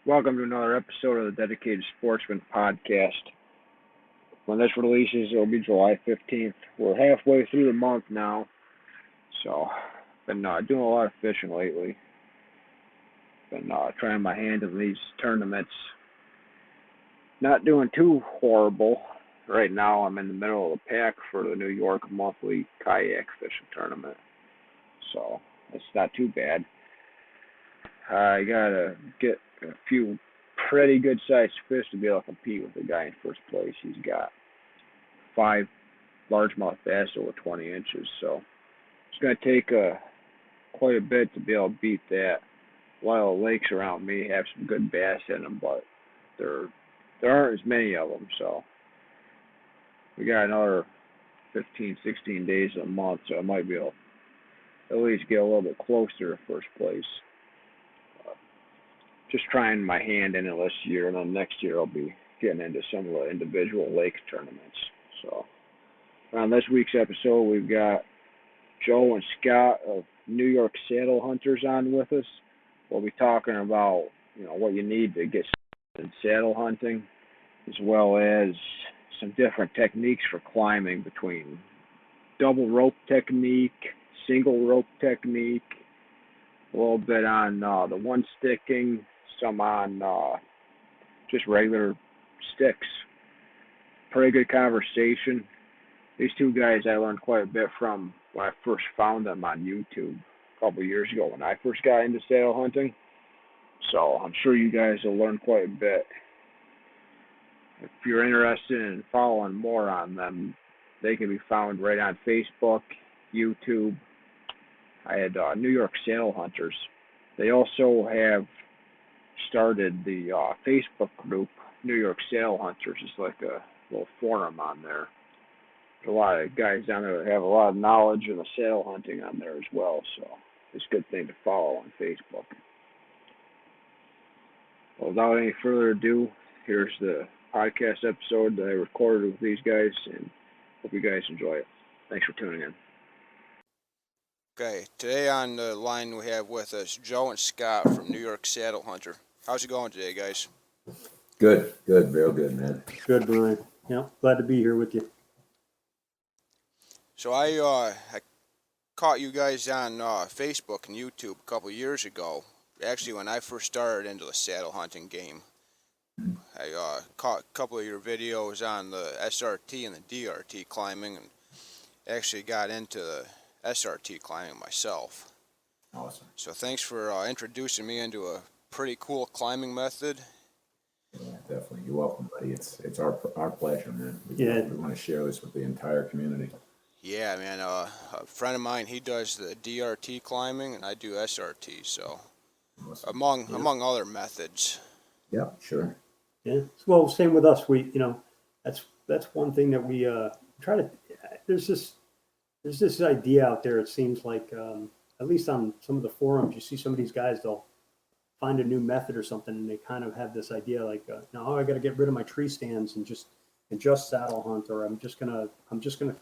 Welcome to another episode of the Dedicated Sportsman Podcast. When this releases, it'll be July 15th. We're halfway through the month now, so been doing a lot of fishing lately. Been trying my hand in these tournaments. Not doing too horrible. Right now, I'm in the middle of the pack for the New York monthly kayak fishing tournament, so it's not too bad. I gotta get a few pretty good sized fish to be able to compete with the guy in first place. He's got 5 largemouth bass over 20 inches, so it's going to take quite a bit to be able to beat that. A lot of the lakes around me have some good bass in them, but there there aren't as many of them, so we got another 15, 16 days a month, so I might be able to at least get a little bit closer to first place. Uh, just trying my hand in it this year, and then next year I'll be getting into some of the individual lake tournaments. So on this week's episode, we've got Joe and Scott of New York Saddle Hunters on with us. We'll be talking about what you need to get started in saddle hunting, as well as some different techniques for climbing between double rope technique, single rope technique, a little bit on the one sticking, some on just regular sticks. Pretty good conversation. These two guys I learned quite a bit from when I first found them on YouTube a couple of years ago when I first got into saddle hunting. So I'm sure you guys will learn quite a bit. If you're interested in following more on them, they can be found right on Facebook, YouTube. I had New York Saddle Hunters. They also have started the Facebook group, New York Saddle Hunters. It's like a little forum on there. There's a lot of guys down there that have a lot of knowledge of the saddle hunting on there as well, so it's a good thing to follow on Facebook. Well, without any further ado, here's the podcast episode that I recorded with these guys, and hope you guys enjoy it. Thanks for tuning in. Okay, today on the line we have with us Joe and Scott from New York Saddle Hunter. How's it going today, guys? Good, real good, man. Good, Brian. Yeah, glad to be here with you. So I caught you guys on Facebook and YouTube a couple years ago. Actually, when I first started into the saddle hunting game, I caught a couple of your videos on the SRT and the DRT climbing, and actually got into the SRT climbing myself. Awesome. So thanks for introducing me into a pretty cool climbing method. Yeah, definitely. You're welcome, buddy. It's our pleasure, man. We want to share this with the entire community. Yeah, man. A friend of mine, he does the DRT climbing, and I do SRT. So, Awesome. among other methods. Yeah, sure. Yeah. Well, same with us. That's one thing that we try to. There's this idea out there. It seems like at least on some of the forums, you see some of these guys. They'll find a new method or something, and they kind of have this idea like, no, I got to get rid of my tree stands and just saddle hunt, or I'm just gonna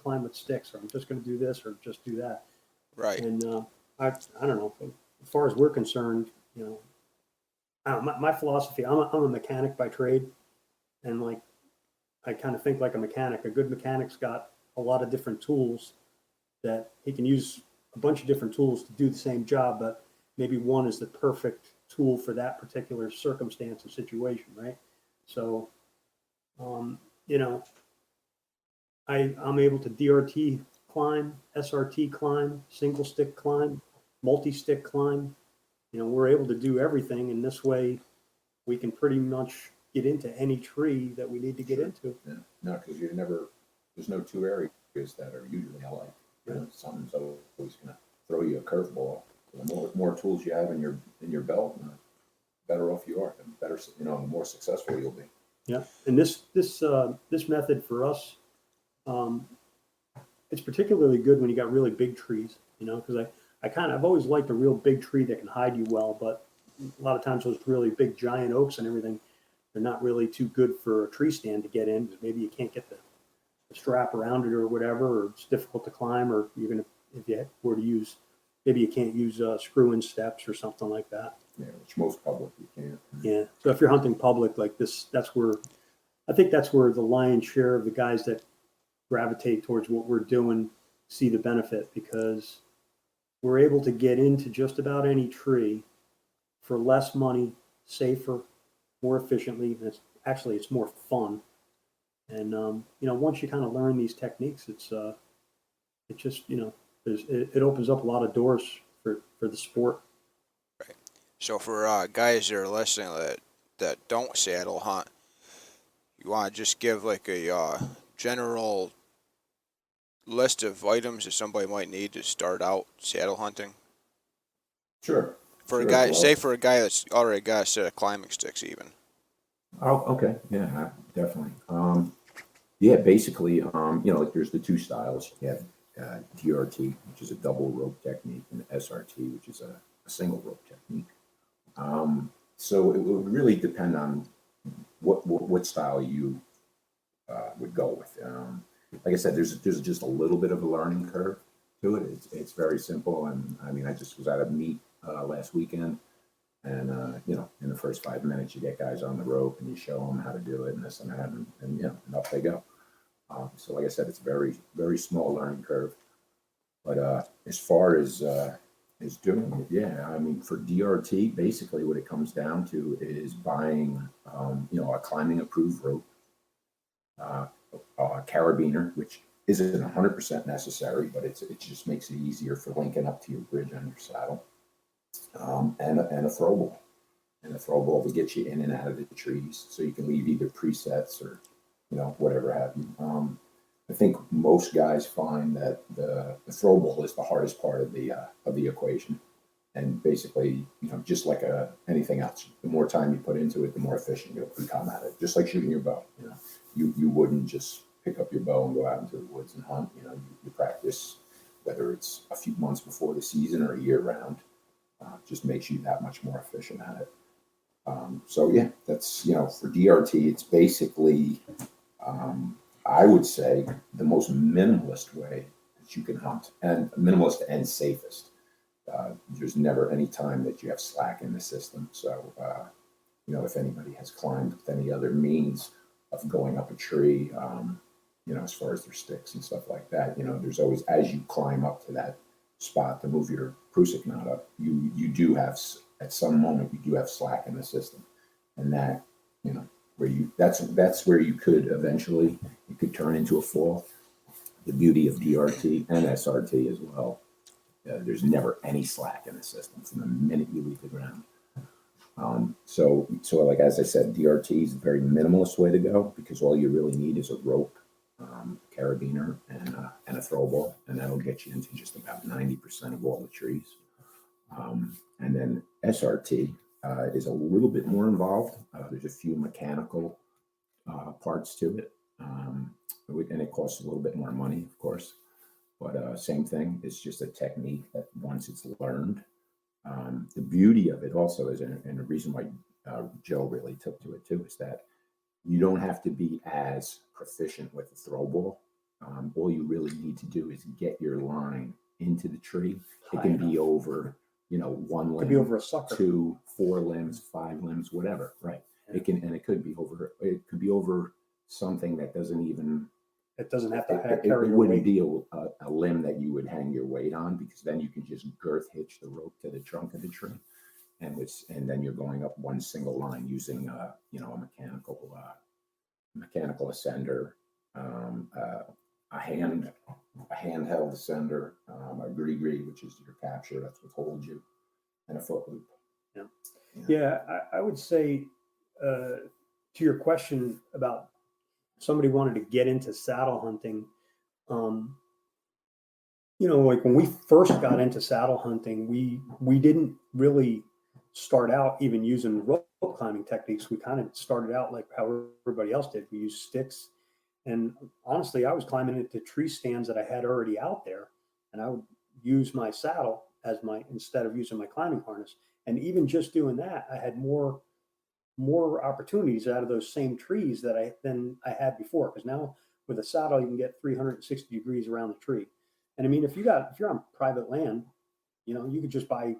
climb with sticks, or I'm just gonna do this or just do that. Right. And I don't know. As far as we're concerned, I don't know, my philosophy. I'm a mechanic by trade, and like I kind of think like a mechanic. A good mechanic's got a lot of different tools that he can use a bunch of different tools to do the same job, but maybe one is the perfect tool for that particular circumstance or situation, right? So, I'm able to DRT climb, SRT climb, single stick climb, multi-stick climb. We're able to do everything, and this way we can pretty much get into any tree that we need to get into. Yeah. No, because there's no two areas that are usually alike. Something's always going to throw you a curveball. The more tools you have in your belt, the better off you are, and better, the more successful you'll be. Yeah, and this method for us, it's particularly good when you got really big trees. Because I've always liked a real big tree that can hide you well, but a lot of times those really big giant oaks and everything, they're not really too good for a tree stand to get in, because maybe you can't get the strap around it or whatever, or it's difficult to climb, or even if you were to use, maybe you can't use screw-in steps or something like that. which most public you can't. Yeah. So if you're hunting public like this, I think that's where the lion's share of the guys that gravitate towards what we're doing see the benefit, because we're able to get into just about any tree for less money, safer, more efficiently. And it's more fun. And once you kind of learn these techniques, it just it opens up a lot of doors for the sport. Right. So for guys that are listening that don't saddle hunt, you want to just give like a general list of items that somebody might need to start out saddle hunting? Sure. For a Sure. guy, Well, say for a guy that's already got a set of climbing sticks, even. oh, okay. Yeah, definitely. Yeah, basically, like there's the two styles. You have DRT, which is a double rope technique, and SRT, which is a single rope technique. So it would really depend on what style you would go with. Like I said, there's just a little bit of a learning curve to it. It's very simple, and I mean, I just was at a meet last weekend, and in the first 5 minutes, you get guys on the rope, and you show them how to do it, and this and that, and up they go. So, like I said, it's a very very small learning curve. But as far as doing it, yeah, I mean, for DRT, basically what it comes down to is buying, a climbing approved rope, a carabiner, which isn't 100% necessary, but it just makes it easier for linking up to your bridge on your saddle, and a throw ball. And a throw ball to get you in and out of the trees, so you can leave either presets or, whatever have you. I think most guys find that the throw ball is the hardest part of the equation, and basically, just like anything else, the more time you put into it, the more efficient you'll become at it. Just like shooting your bow, you wouldn't just pick up your bow and go out into the woods and hunt. You practice, whether it's a few months before the season or year round, just makes you that much more efficient at it. So yeah, that's, for DRT, it's basically, I would say, the most minimalist way that you can hunt, and minimalist and safest. There's never any time that you have slack in the system. So, if anybody has climbed with any other means of going up a tree, as far as their sticks and stuff like that, there's always, as you climb up to that spot to move your prusik knot up, you do have, at some moment, you do have slack in the system. And that, that's where you could eventually, it could turn into a fall. The beauty of DRT and SRT as well, there's never any slack in the system from the minute you leave the ground. So like, as I said, DRT is a very minimalist way to go, because all you really need is a rope, carabiner, and a throw ball, and that'll get you into just about 90% of all the trees. And then SRT is a little bit more involved. There's a few mechanical parts to it, and it costs a little bit more money, of course. But same thing. It's just a technique that once it's learned, the beauty of it also is, and the reason why Joe really took to it too, is that you don't have to be as proficient with the throw ball. All you really need to do is get your line into the tree. It can be over, one limb, Could be over a sucker, 2, 4 limbs, 5 limbs, whatever. Right. Yeah. It could be over something that doesn't even. It doesn't have to carry your weight. It wouldn't be a limb that you would hang your weight on, because then you can just girth hitch the rope to the trunk of the tree, and then you're going up one single line using a mechanical ascender, a handheld ascender, a gree, which is your capture, that's what holds you, and a foot loop. Yeah. I would say, to your question about somebody wanted to get into saddle hunting, like when we first got into saddle hunting, we didn't really start out even using rope climbing techniques. We kind of started out like how everybody else did. We used sticks, and honestly, I was climbing into tree stands that I had already out there, and I would use my saddle instead of using my climbing harness. And even just doing that, I had more opportunities out of those same trees than I had before. Because now with a saddle, you can get 360 degrees around the tree. And I mean, if you're on private land, you could just buy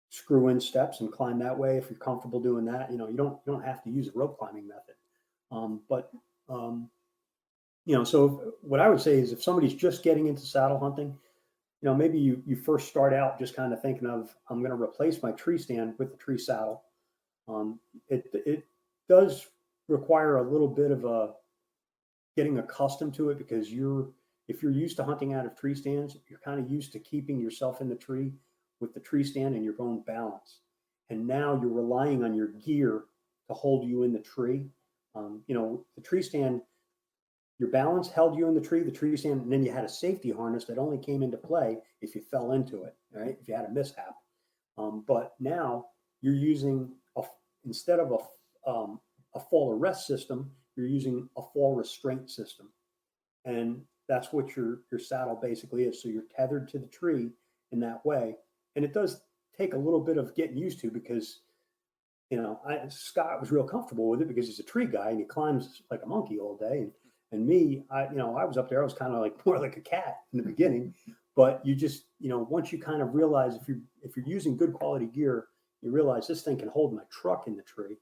screw in steps and climb that way if you're comfortable doing that. You don't have to use a rope climbing method. But so what I would say is if somebody's just getting into saddle hunting, maybe you first start out just kind of thinking of, I'm going to replace my tree stand with the tree saddle. It does require a little bit of getting accustomed to it, because if you're used to hunting out of tree stands, you're kind of used to keeping yourself in the tree with the tree stand and your own balance. And now you're relying on your gear to hold you in the tree. The tree stand, your balance held you in the tree stand, and then you had a safety harness that only came into play if you fell into it, right? If you had a mishap. But now you're using, instead of a fall arrest system, you're using a fall restraint system. And that's what your saddle basically is. So you're tethered to the tree in that way. And it does take a little bit of getting used to, because Scott was real comfortable with it because he's a tree guy and he climbs like a monkey all day. And me, I was up there, I was kind of like more like a cat in the beginning. But you just, once you kind of realize if you're using good quality gear, you realize this thing can hold my truck in the tree.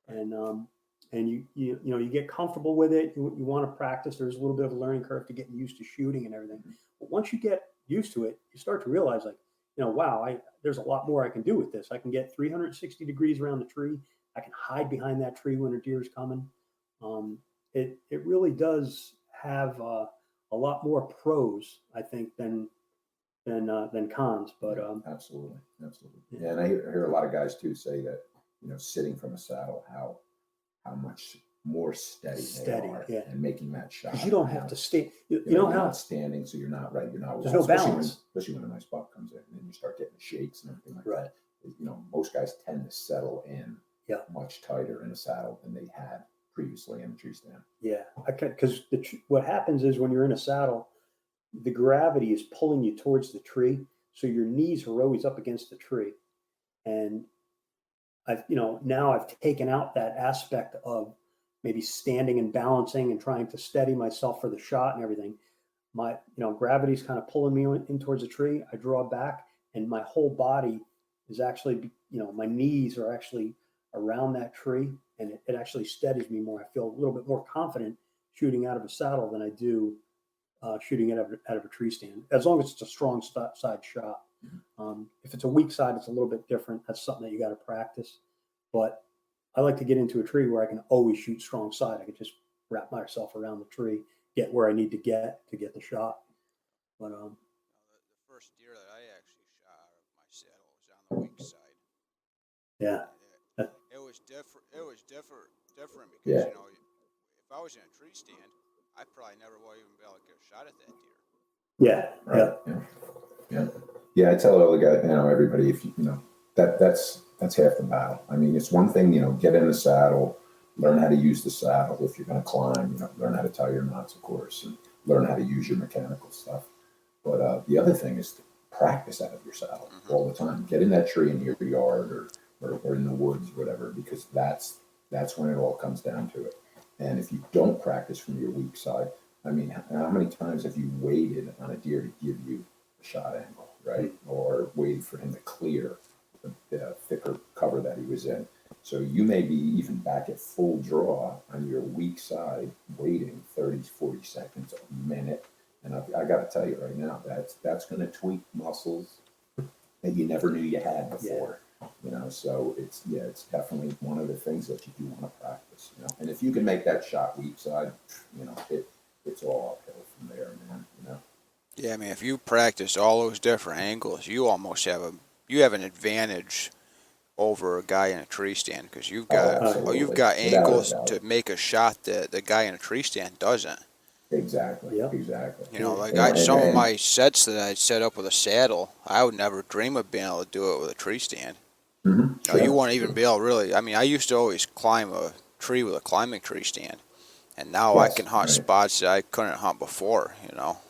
And you get comfortable with it. You want to practice. There's a little bit of a learning curve to getting used to shooting and everything. But once you get used to it, you start to realize, like, wow, there's a lot more I can do with this. I can get 360 degrees around the tree. I can hide behind that tree when a deer is coming. It really does have a lot more pros, I think, than cons. But absolutely. Yeah, and I hear a lot of guys too say that sitting from a saddle, how much more steady they are, yeah. and making that shot. Because you don't have to stay. You're not standing, so you're not right. You're not. There's no balance. Especially when a nice buck comes in, and then you start getting shakes and everything like that. Most guys tend to settle in much tighter in a saddle than they had previously in the tree stand. Yeah, because what happens is when you're in a saddle, the gravity is pulling you towards the tree, so your knees are always up against the tree, and now I've taken out that aspect of maybe standing and balancing and trying to steady myself for the shot and everything. My, gravity's kind of pulling me in towards the tree. I draw back, and my whole body is actually, my knees are actually around that tree, and it actually steadies me more. I feel a little bit more confident shooting out of a saddle than I do shooting out of a tree stand, as long as it's a strong side shot. If it's a weak side, it's a little bit different. That's something that you got to practice. But I like to get into a tree where I can always shoot strong side. I can just wrap myself around the tree, get where I need to get the shot. But the first deer that I actually shot out of my saddle was on the weak side. Yeah. It was different. It was different because if I was in a tree stand, I probably never would even be able to get a shot at that deer. Yeah. Right. Yeah. I tell all the guys, everybody, if that's half the battle. I mean, it's one thing, get in the saddle, learn how to use the saddle. If you're going to climb, learn how to tie your knots, of course, and learn how to use your mechanical stuff. But the other thing is to practice out of your saddle all the time. Get in that tree in your yard or in the woods, whatever, because that's when it all comes down to it. And if you don't practice from your weak side, I mean, how many times have you waited on a deer to give you a shot angle, right? Or waited for him to clear the thicker cover that he was in. So you may be even back at full draw on your weak side, waiting 30, 40 seconds, a minute. And I got to tell you right now, that's going to tweak muscles that you never knew you had before. So it's definitely one of the things that you do want to practice. And if you can make that shot weak side, it's all uphill from there, man. Yeah, I mean, if you practice all those different angles, you almost have an advantage over a guy in a tree stand, because you've got angles to make a shot that the guy in a tree stand doesn't. Exactly. Yep. Exactly. Some of my sets that I set up with a saddle, I would never dream of being able to do it with a tree stand. You won't even be able to really. I mean, I used to always climb a tree with a climbing tree stand, and now I can hunt spots that I couldn't hunt before.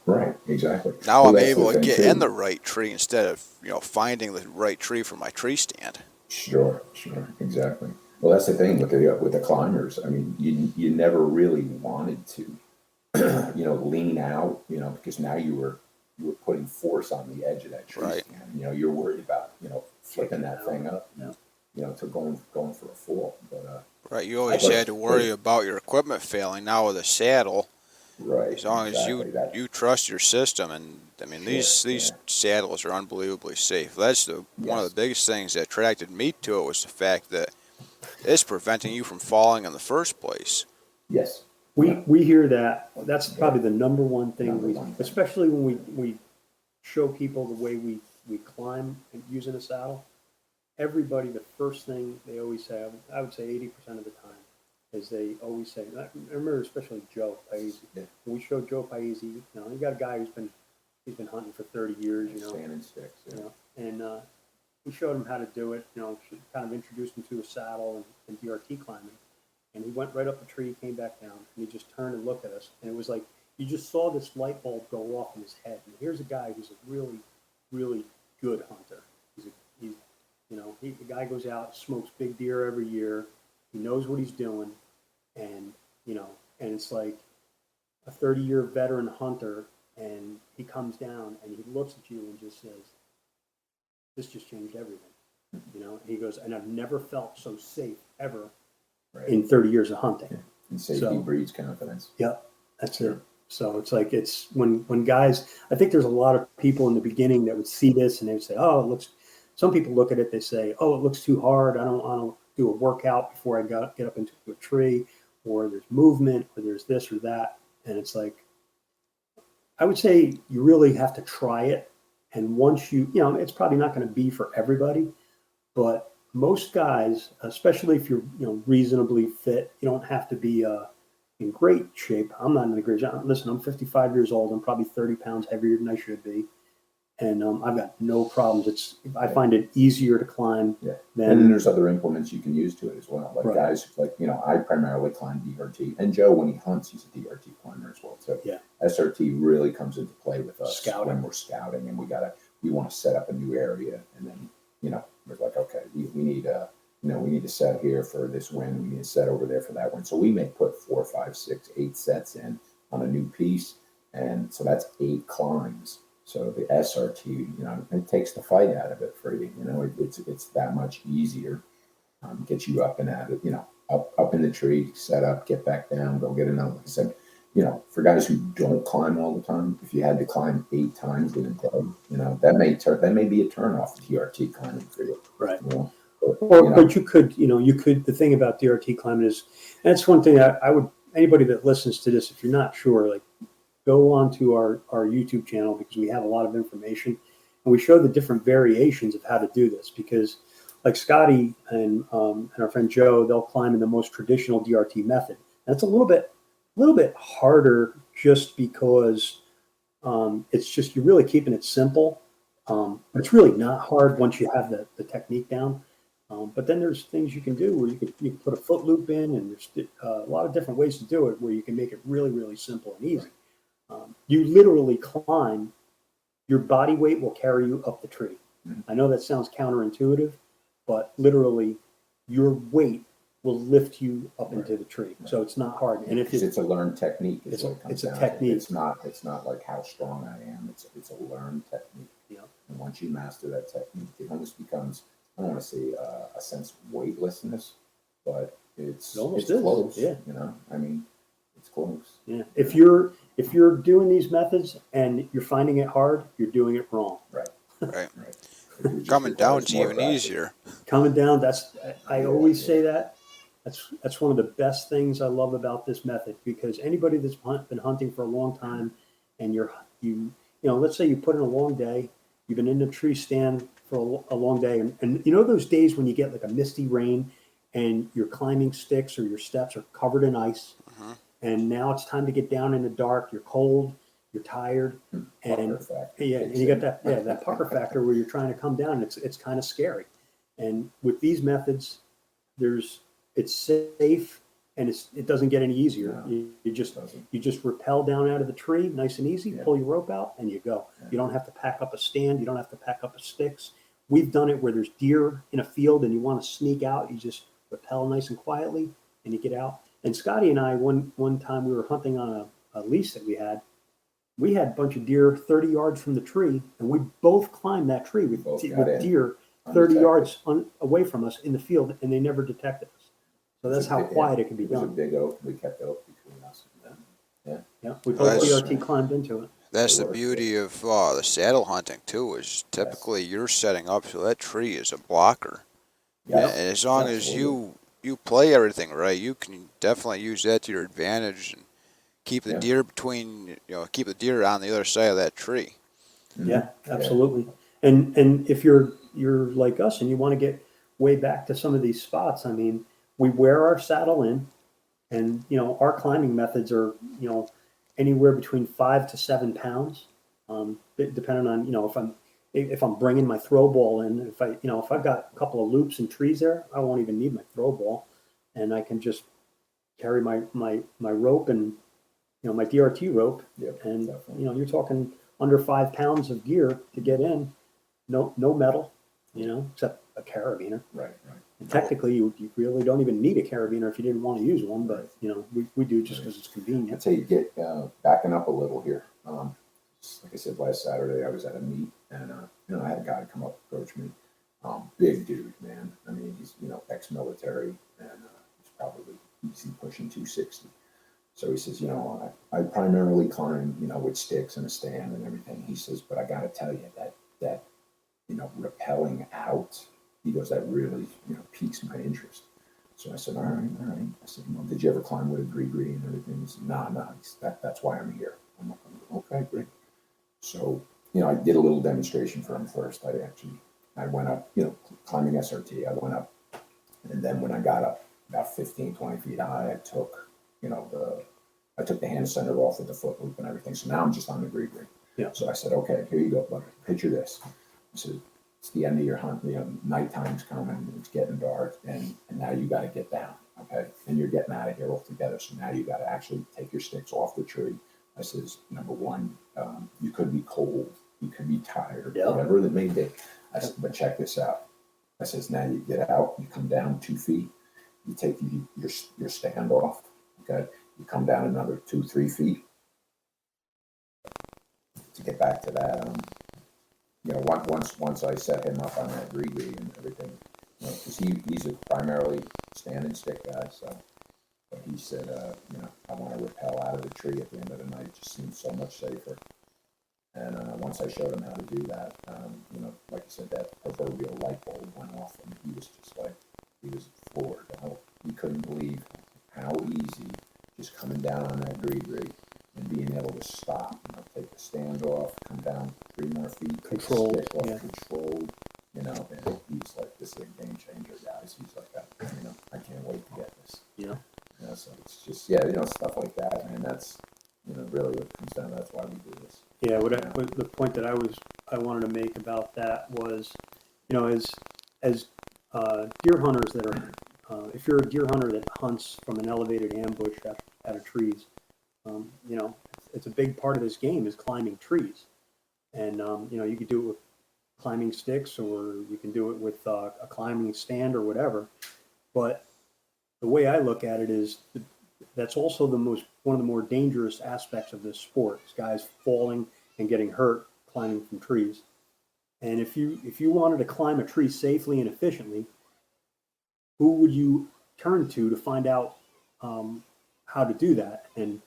Right. Exactly. Now I'm able to get in the right tree instead of finding the right tree for my tree stand. Sure, exactly. Well, that's the thing with the climbers. I mean, you never really wanted to, lean out, because now you were you were putting force on the edge of that tree Right. stand. You know, you're worried about, you know, flipping that thing up, Yeah. you know, to going for a fall. But Right, you always but- had to worry about your equipment failing. Now with a saddle, right, as long exactly. as That, you trust your system, and I mean these yeah. saddles are unbelievably safe. That's one of Yes. the biggest things that attracted me to it, was the fact that it's preventing you from falling in the first place. Yes. We hear that. That's probably the number one thing, Number one thing. especially when we show people the way we climb and using a saddle. Everybody, the first thing they always say, I would say 80% of the time, is they always say, I remember especially Joe Paese. Yeah. When we showed Joe Paese, you know, you got a guy he's been hunting for 30 years, you know, Sand and sticks. Yeah. you know, and we showed him how to do it, you know, kind of introduced him to a saddle and DRT climbing. And he went right up the tree, came back down, and he just turned and looked at us. And it was like, you just saw this light bulb go off in his head. And here's a guy who's a really, really good hunter. He's you know, the guy goes out, smokes big deer every year. He knows what he's doing. And, you know, and it's like a 30-year veteran hunter, and he comes down and he looks at you and just says, this just changed everything. You know, and he goes, and I've never felt so safe ever Right. in 30 years of hunting. Yeah. And safety So- breeds confidence. Yep, that's it. So it's like, it's when guys, I think there's a lot of people in the beginning that would see this and they would say, oh, it looks, some people look at it, they say, oh, it looks too hard. I don't do a workout before I get up into a tree, or there's movement, or there's this or that. And it's like, I would say you really have to try it. And once you know, it's probably not going to be for everybody, but most guys, especially if you're, you know, reasonably fit, you don't have to be in great shape. I'm not in a great shape. Listen, I'm 55 years old. I'm probably 30 pounds heavier than I should be. And I've got no problems. I find it easier to climb Yeah. than. And then there's other implements you can use to it as well. Like Right. guys, like, you know, I primarily climb DRT. And Joe, when he hunts, he's a DRT climber as well. So Yeah. SRT really comes into play with us Scouting. when we're scouting, and we want to set up a new area. And then, you know, we're like, okay, we need we need to set here for this wind. We need to set over there for that one. So we may put 4, 5, 6, 8 sets in on a new piece. And so that's 8 climbs. So the SRT, you know, it takes the fight out of it for you. You know, it's that much easier. Get you up and at it, you know, up in the tree, set up, get back down, go get another. Like I said, you know, for guys who don't climb all the time, if you had to climb 8 times in a day, you know, that may be a turn off of DRT climbing for you. Right. You know? But you could, the thing about DRT climbing is, and that's one thing I would, anybody that listens to this, if you're not sure, like, go onto our YouTube channel, because we have a lot of information and we show the different variations of how to do this, because like Scotty and our friend Joe, they'll climb in the most traditional DRT method. And it's a little bit harder just because it's just, you're really keeping it simple. But it's really not hard once you have the technique down. But then there's things you can do where you can put a foot loop in, and there's a lot of different ways to do it where you can make it really, really simple and easy. You literally climb, your body weight will carry you up the tree. Mm-hmm. I know that sounds counterintuitive, but literally your weight will lift you up into the tree. Right. So it's not hard. And if It's a learned technique. It's what it comes a down to. technique. It's not like how strong I am. It's a learned technique. Yeah. And once you master that technique, it almost becomes, I don't want to say a sense of weightlessness, but it's almost is, close. yeah. You know, I mean, it's close. Yeah. If you're doing these methods and you're finding it hard, you're doing it wrong. Right. Right. Right. It just Coming requires down's more even practice. easier. Coming down, I always say that. That's one of the best things I love about this method, because anybody that's been hunting for a long time, and you know, let's say you put in a long day, you've been in a tree stand for a long day, and you know those days when you get like a misty rain and your climbing sticks or your steps are covered in ice, and now it's time to get down in the dark, you're cold, you're tired, and Pucker factor yeah, kicks and you got in. that pucker factor where you're trying to come down. It's kind of scary. And with these methods, it's safe, and it doesn't get any easier. No. You just Doesn't. you just rappel down out of the tree, nice and easy. Yeah. Pull your rope out, and you go. Yeah. You don't have to pack up a stand. You don't have to pack up sticks. We've done it where there's deer in a field, and you want to sneak out. You just rappel nice and quietly, and you get out. And Scotty and I, one time we were hunting on a lease that we had, we had a bunch of deer 30 yards from the tree, and we both climbed that tree with, Both got with in deer 30 undetected. yards away from us in the field, and they never detected us. So It was that's a how big- quiet it can be It was a done. big oak. We kept oak between us and them. Yeah, we Well, both that's- DRT climbed into it. That's They the were. beauty of the saddle hunting too. Is typically you're setting up so that tree is a blocker. Yeah. And as long as Absolutely. you play everything right, you can definitely use that to your advantage and keep the Yeah. deer keep the deer on the other side of that tree. Mhm. Yeah, absolutely. And if you're like us and you want to get way back to some of these spots, I mean, we wear our saddle in, and our climbing methods are anywhere between 5 to 7 pounds, depending on if I'm bringing my throw ball in. If I've got a couple of loops and trees there, I won't even need my throw ball, and I can just carry my rope and my DRT rope, Yep, and definitely. you're talking under 5 pounds of gear to get in, no metal, except a carabiner. Right. And technically, you really don't even need a carabiner if you didn't want to use one, but we do just because it's I'd convenient. say you get backing up a little here. Like I said, last Saturday I was at a meet, and I had a guy come up approach me. Big dude, man. I mean, he's ex-military, and he's probably easy pushing 260. So he says, I primarily climb, with sticks and a stand and everything. He says, but I got to tell you that rappelling out, he goes, that really, piques my interest. So I said, all right. I said, did you ever climb with a gree and everything? He said, no, that's why I'm here. I'm like, okay, great. So, I did a little demonstration for him first. I went up, climbing SRT. I went up, and then when I got up about 15, 20 feet high, I took the hand center off with the foot loop and everything. So now I'm just on the gree. Yeah. So I said, okay, here you go, buddy. Picture this. I said, it's the end of your hunt. Nighttime's coming. It's getting dark, and now you got to get down, okay? And you're getting out of here altogether. So now you got to actually take your sticks off the tree. I says, number one, you could be cold, you could be tired, whatever it may be. I said, but check this out. I says, now you get out, you come down 2 feet, you take your stand off, okay? You come down another 2-3 feet to get back to that. Once I set him up on that gree and everything, because he's a primarily stand and stick guy, so. But he said, I want to rappel out of the tree at the end of the night. It just seems so much safer. And once I showed him how to do that, like I said, that proverbial light bulb went off, and he was just like, he was floored. He couldn't believe how easy just coming down on that gree and being able to stop, take the stand off, come down 3 more feet, Controlled, take the stick off, yeah. controlled, and he's like, this is a game changer, guys. He's like, I can't wait to get this. So it's just, stuff like that, man. That's, really what comes down to. That's why we do this. Yeah, what the point that I wanted to make about that was, as deer hunters that are, if you're a deer hunter that hunts from an elevated ambush out of trees, it's a big part of this game is climbing trees, and you could do it with climbing sticks, or you can do it with a climbing stand or whatever, but the way I look at it is that's also one of the more dangerous aspects of this sport is guys falling and getting hurt climbing from trees. And if you wanted to climb a tree safely and efficiently, who would you turn to find out how to do that? And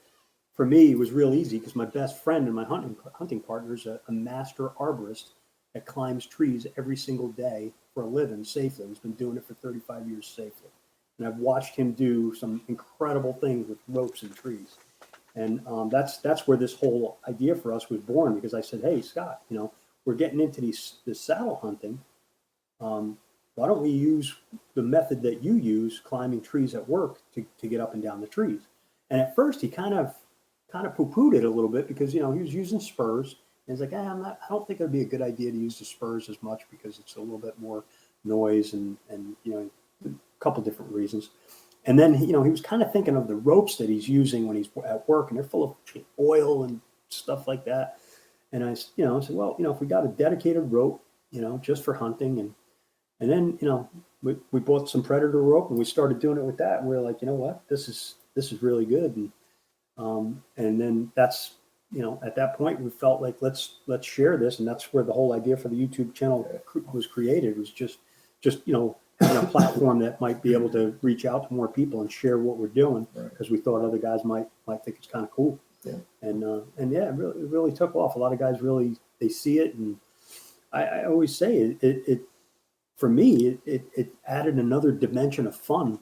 for me, it was real easy because my best friend and my hunting partner is a master arborist that climbs trees every single day for a living safely. He's been doing it for 35 years safely. And I've watched him do some incredible things with ropes and trees. And that's where this whole idea for us was born, because I said, hey, Scott, we're getting into this saddle hunting. Why don't we use the method that you use, climbing trees at work, to get up and down the trees? And at first he kind of poo-pooed it a little bit because, he was using spurs. And he's like, I don't think it'd be a good idea to use the spurs as much because it's a little bit more noise and a couple different reasons. And then, he was kind of thinking of the ropes that he's using when he's at work, and they're full of oil and stuff like that. And I said, well, if we got a dedicated rope, just for hunting, and then, we bought some predator rope and we started doing it with that. And we were like, you know what, this is really good. And then that's at that point we felt like let's share this, and that's where the whole idea for the YouTube channel was created. Was just having a platform that might be able to reach out to more people and share what we're doing, because we thought other guys might think it's kind of cool. Yeah. And yeah, it really took off. A lot of guys really, they see it, and I always say it for me it added another dimension of fun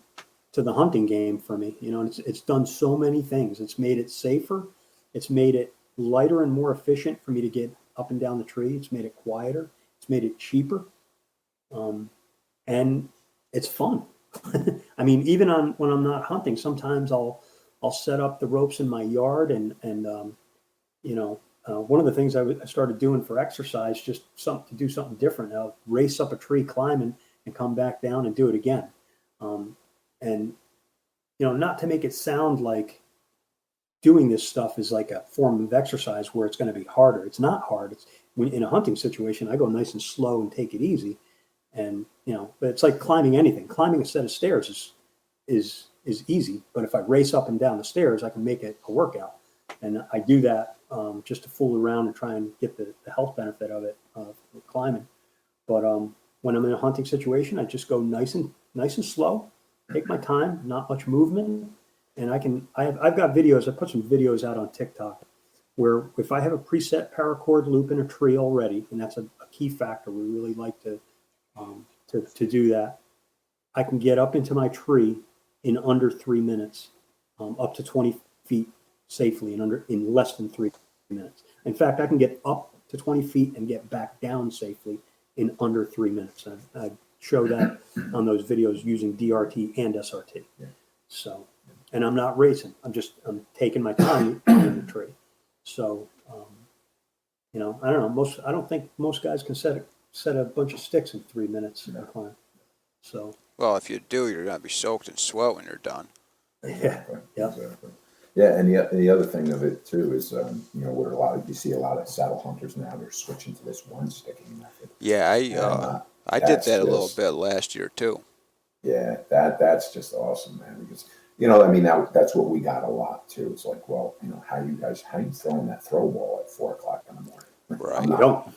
to the hunting game for me. And it's done so many things. It's made it safer. It's made it lighter and more efficient for me to get up and down the tree. It's made it quieter. It's made it cheaper. And it's fun. I mean, even when I'm not hunting, sometimes I'll set up the ropes in my yard, and one of the things I started doing for exercise, just to do something different. I'll race up a tree climbing and come back down and do it again. And not to make it sound like doing this stuff is like a form of exercise where it's going to be harder. It's not hard. It's in a hunting situation, I go nice and slow and take it easy. And, but it's like climbing anything. Climbing a set of stairs is easy. But if I race up and down the stairs, I can make it a workout. And I do that just to fool around and try and get the health benefit of it, climbing. But when I'm in a hunting situation, I just go nice and slow, take my time, not much movement. And I've got videos. I put some videos out on TikTok where if I have a preset paracord loop in a tree already, and that's a key factor, we really like to do that, I can get up into my tree in under 3 minutes, up to 20 feet safely in less than 3 minutes. In fact, I can get up to 20 feet and get back down safely in under 3 minutes. I show that on those videos using DRT and SRT. Yeah. So, and I'm not racing. I'm taking my time in the tree. So, I don't know. I don't think most guys can set a bunch of sticks in 3 minutes and climb. So. Well, if you do, you're going to be soaked in sweat when you're done. Yeah. Yeah. Exactly. Yeah, and the other thing of it too is, where you see a lot of saddle hunters now, they're switching to this one sticking method. Yeah, I did that a little bit last year too. Yeah, that's just awesome, man. Because that's what we got a lot too. It's like, well, how you throwing that throw ball at 4:00 in the morning? Right.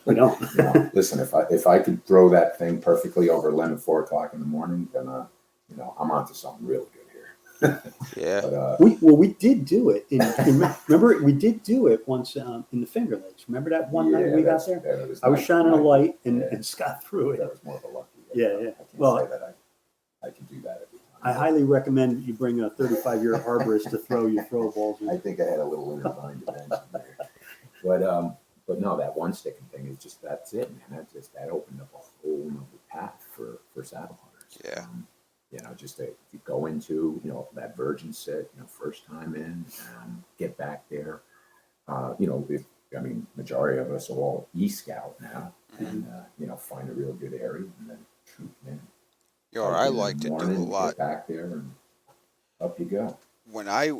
We don't. Listen, if I could throw that thing perfectly over a limb at 4:00 in the morning, then I'm onto something real good here. Yeah. But, we did do it. Remember, we did do it once in the Finger Lakes. Remember that one night we got there? I was shining a light and Scott threw it. That was more of a lucky. Yeah. I can't say that I can do that every time. I highly recommend you bring a 35-year arborist to throw your throw balls. I think I had a little inner mind dimension there. But no, that one sticking thing is just, that's it, man. That opened up a whole nother path for saddle hunters. Yeah. Just if you go into, that virgin sit, first time in, get back there. Majority of us are all e-scout now, and, find a real good area and then troop in. I like to do a lot. Get back there and up you go. When I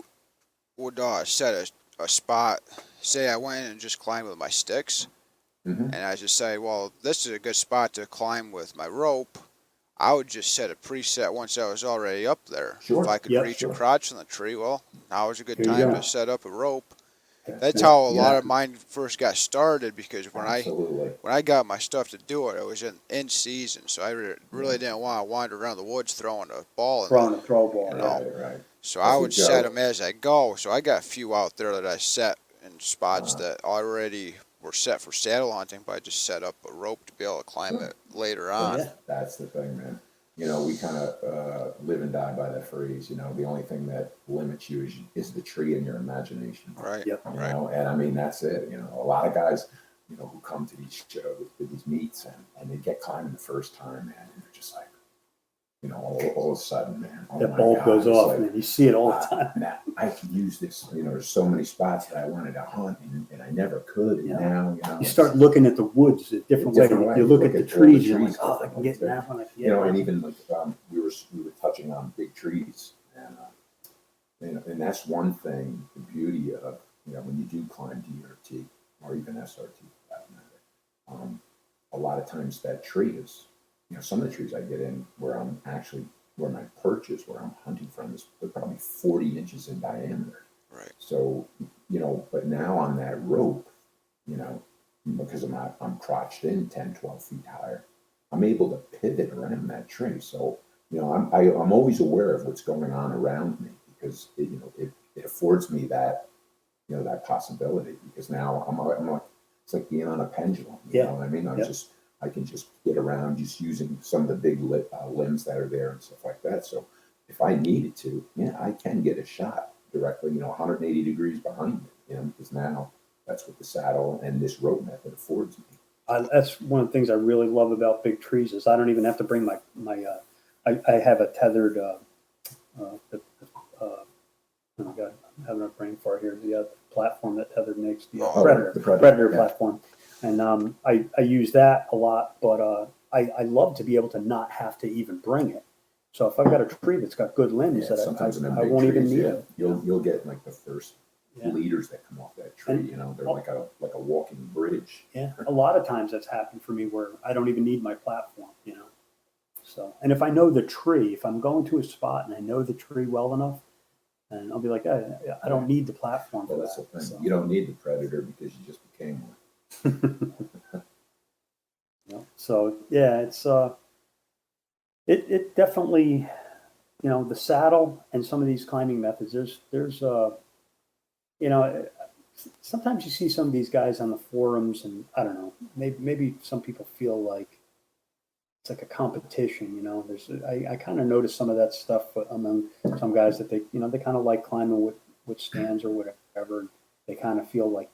would set a spot, say I went in and just climbed with my sticks, and I just say, well, this is a good spot to climb with my rope, I would just set a preset once I was already up there. Sure. If I could reach a crotch on the tree, well, now is a good Here you time go. to set up a rope. That's how a lot of mine first got started, because when I got my stuff to do it, I was in season, so I really didn't want to wander around the woods throwing a ball. Throwing a throw ball. Right. So I would set them as I go. So I got a few out there that I set in spots that already were set for saddle hunting, but I just set up a rope to be able to climb it later on. Yeah. That's the thing, man. We kind of live and die by that phrase. The only thing that limits you is the tree in your imagination. Right. Yep. And that's it. A lot of guys, who come to these shows, to these meets, and they get climbing the first time, man, and they're just like, all of a sudden, man, That bulb goes off, and you see it all the time. Now, I can use this. There's so many spots that I wanted to hunt, and I never could. And now, you start looking at the woods a different way. You look at the trees, you're like, oh, I can get that one. And even like we were touching on big trees, and that's one thing. The beauty of when you do climb DRT or even SRT for that matter, a lot of times that tree is. Some of the trees I get in where my perch is, where I'm hunting from, they're probably 40 inches in diameter. Right. So, but now on that rope, because I'm crotched in 10, 12 feet higher, I'm able to pivot around that tree. So, I'm always aware of what's going on around me because it affords me that, that possibility, because now I'm like, it's like being on a pendulum. You know what I mean? I can just get around just using some of the big limbs that are there and stuff like that. So if I needed to, I can get a shot directly, 180 degrees behind me, because now that's what the saddle and this rope method affords me. That's one of the things I really love about big trees is I don't even have to bring my I have a tethered oh my God, I'm having a brain fart here. The platform that Tether makes, the Predator platform. And I use that a lot, but I love to be able to not have to even bring it. So if I've got a tree that's got good limbs, that I won't even need it. You'll get like the first leaders that come off that tree. They're like a walking bridge. Yeah, a lot of times that's happened for me where I don't even need my platform. So, and if I know the tree, if I'm going to a spot and I know the tree well enough, and I'll be like, I don't need the platform. Well, that's the thing. So. You don't need the Predator because you just became one. So yeah, it's it definitely, the saddle and some of these climbing methods. There's sometimes you see some of these guys on the forums, and I don't know, maybe some people feel like it's like a competition. I kind of notice some of that stuff among some guys that they kind of like climbing with stands or whatever. They kind of feel like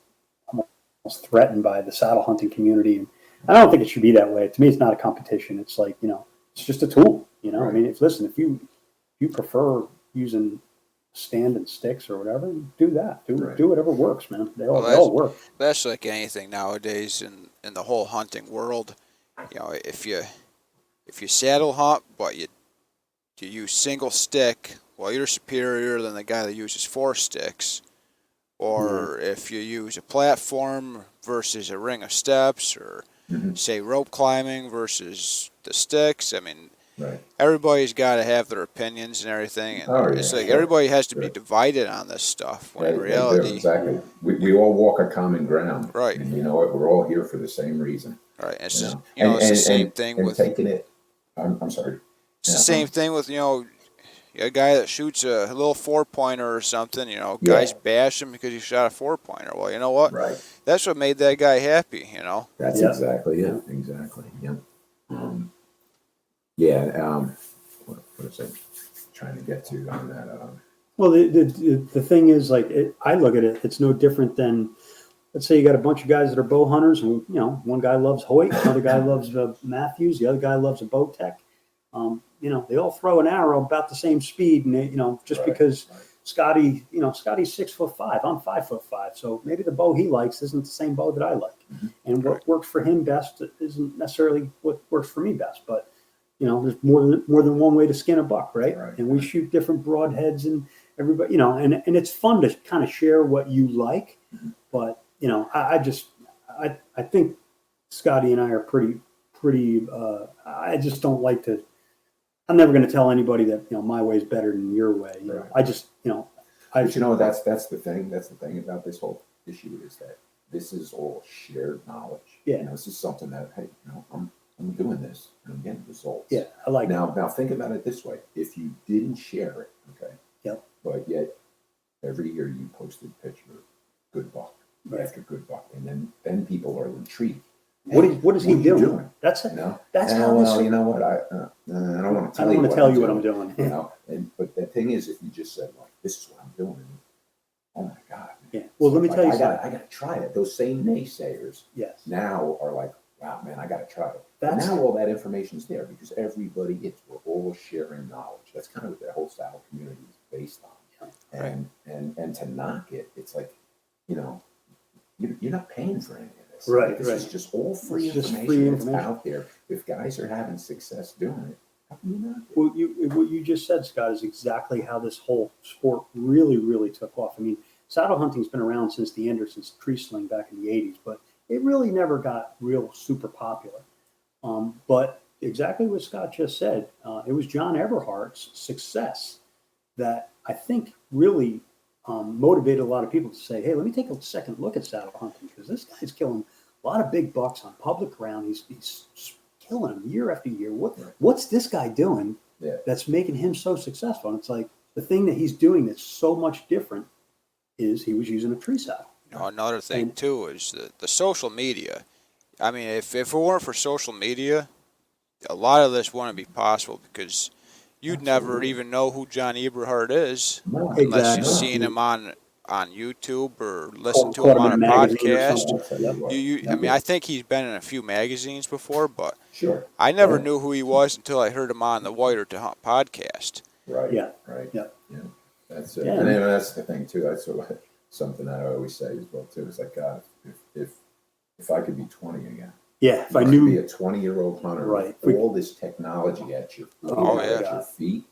almost threatened by the saddle hunting community. And I don't think it should be that way. To me, it's not a competition. It's like, it's just a tool, Right. I mean, if you prefer using stand and sticks or whatever, do that. Do whatever works, man. They all work. That's like anything nowadays in the whole hunting world. If you saddle hunt, but you use single stick, well, you're superior than the guy that uses 4 sticks. Or if you use a platform versus a ring of steps, or say rope climbing versus the sticks. I mean, everybody's got to have their opinions and everything, and it's like everybody has to be divided on this stuff. When in reality, exactly, we all walk a common ground, right? And you know what? We're all here for the same reason, right? It's just, it's the same thing with taking it. I'm sorry. It's the same thing with a guy that shoots a little 4-pointer or something. Guys bash him because he shot a 4-pointer. Well, you know what? Right. That's what made that guy happy. That's exactly it. Exactly. Yeah. What is it? Trying to get to on that. Well, the thing is, like, I look at it. It's no different than, let's say you got a bunch of guys that are bow hunters, and one guy loves Hoyt, another guy loves Matthews, the other guy loves a Bowtech. They all throw an arrow about the same speed, and because Scotty's 6'5", I'm 5'5", so maybe the bow he likes isn't the same bow that I like, and what works for him best isn't necessarily what works for me best. But there's more than one way to skin a buck, right? And we shoot different broadheads, and everybody, and it's fun to kind of share what you like. But I think Scotty and I are pretty. I just don't like to. I'm never going to tell anybody that my way is better than your way. I just But that's the thing. That's the thing about this whole issue is that this is all shared knowledge. Yeah. This is something that I'm doing this and I'm getting results. Yeah, I like now think about it this way. If you didn't share it, okay. Yep. But yet every year you posted picture good buck after good buck, and then people are intrigued. What is he doing? That's it. That's how this. Well, you know what? I don't want to tell you. I don't want to tell you what I'm doing. But the thing is, if you just said like, "This is what I'm doing," and, oh my God. Yeah. Well, let me tell you something. I got to try it. Those same naysayers. Yes. Now are like, wow, man, I got to try it. But now all that information's there because we're all sharing knowledge. That's kind of what the whole saddle community is based on. Yeah. And to knock it, it's like, you're not paying for any of this. Right. This is just all free information that's out there. If guys are having success doing it, how can you knock it? What you just said, Scott, is exactly how this whole sport really, really took off. I mean, saddle hunting's been around since the Anderson's tree sling back in the 80s, but it really never got real super popular. But exactly what Scott just said, it was John Everhart's success that I think really motivated a lot of people to say, hey, let me take a second look at saddle hunting, because this guy's killing a lot of big bucks on public ground. He's killing them year after year. What's this guy doing that's making him so successful? And it's like, the thing that he's doing that's so much different is he was using a tree saddle. Another thing too is the social media. I mean, if it weren't for social media, a lot of this wouldn't be possible, because you'd never even know who John Eberhard is unless you've seen him on YouTube or listened to him on a podcast. I mean, I think he's been in a few magazines before, but I never knew who he was until I heard him on the Wider to Hunt podcast. Right. Yeah. Right. Yeah. Yeah. That's it. And that's the thing too. That's something that I always say as well too. It's like, God, if I could be 20 again. Yeah. If I knew, be a 20-year-old hunter, right, with all this technology at your feet.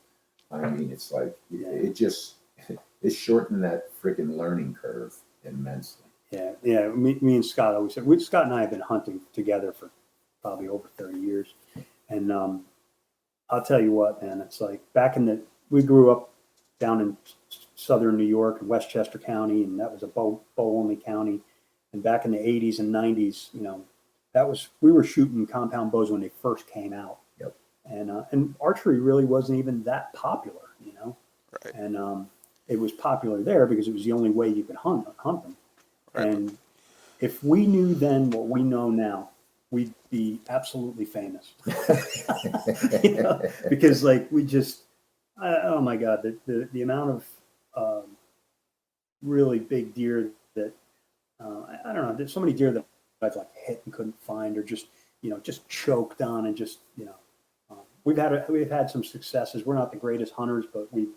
I mean, it's like it shortened that freaking learning curve immensely. Yeah. Yeah. Me and Scott always said, Scott and I have been hunting together for probably over 30 years. And I'll tell you what, man, it's like we grew up down in southern New York and Westchester County, and that was a bow only county. And back in the 80s and 90s, we were shooting compound bows when they first came out. Yep. And archery really wasn't even that popular, Right. And it was popular there because it was the only way you could hunt them. Right. And if we knew then what we know now, we'd be absolutely famous. Because like we just, oh my God, the amount of really big deer that I don't know. There's so many deer that I've like hit and couldn't find, or just just choked on, and just we've had some successes. We're not the greatest hunters, but we've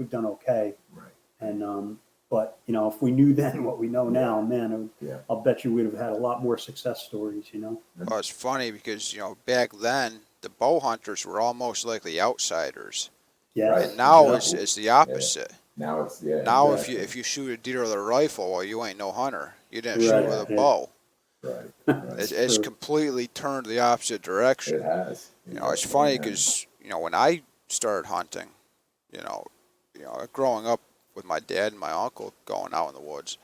done okay. Right. And but if we knew then what we know now, man, I'll bet you we'd have had a lot more success stories. Well, it's funny because back then the bow hunters were almost like the outsiders. Yeah. Right. And now it's the opposite. Yeah. Now it's now exactly. if you shoot a deer with a rifle, well, you ain't no hunter. You didn't shoot with a bow. Right. It's completely turned the opposite direction. It has. It's funny because when I started hunting, growing up with my dad and my uncle going out in the woods,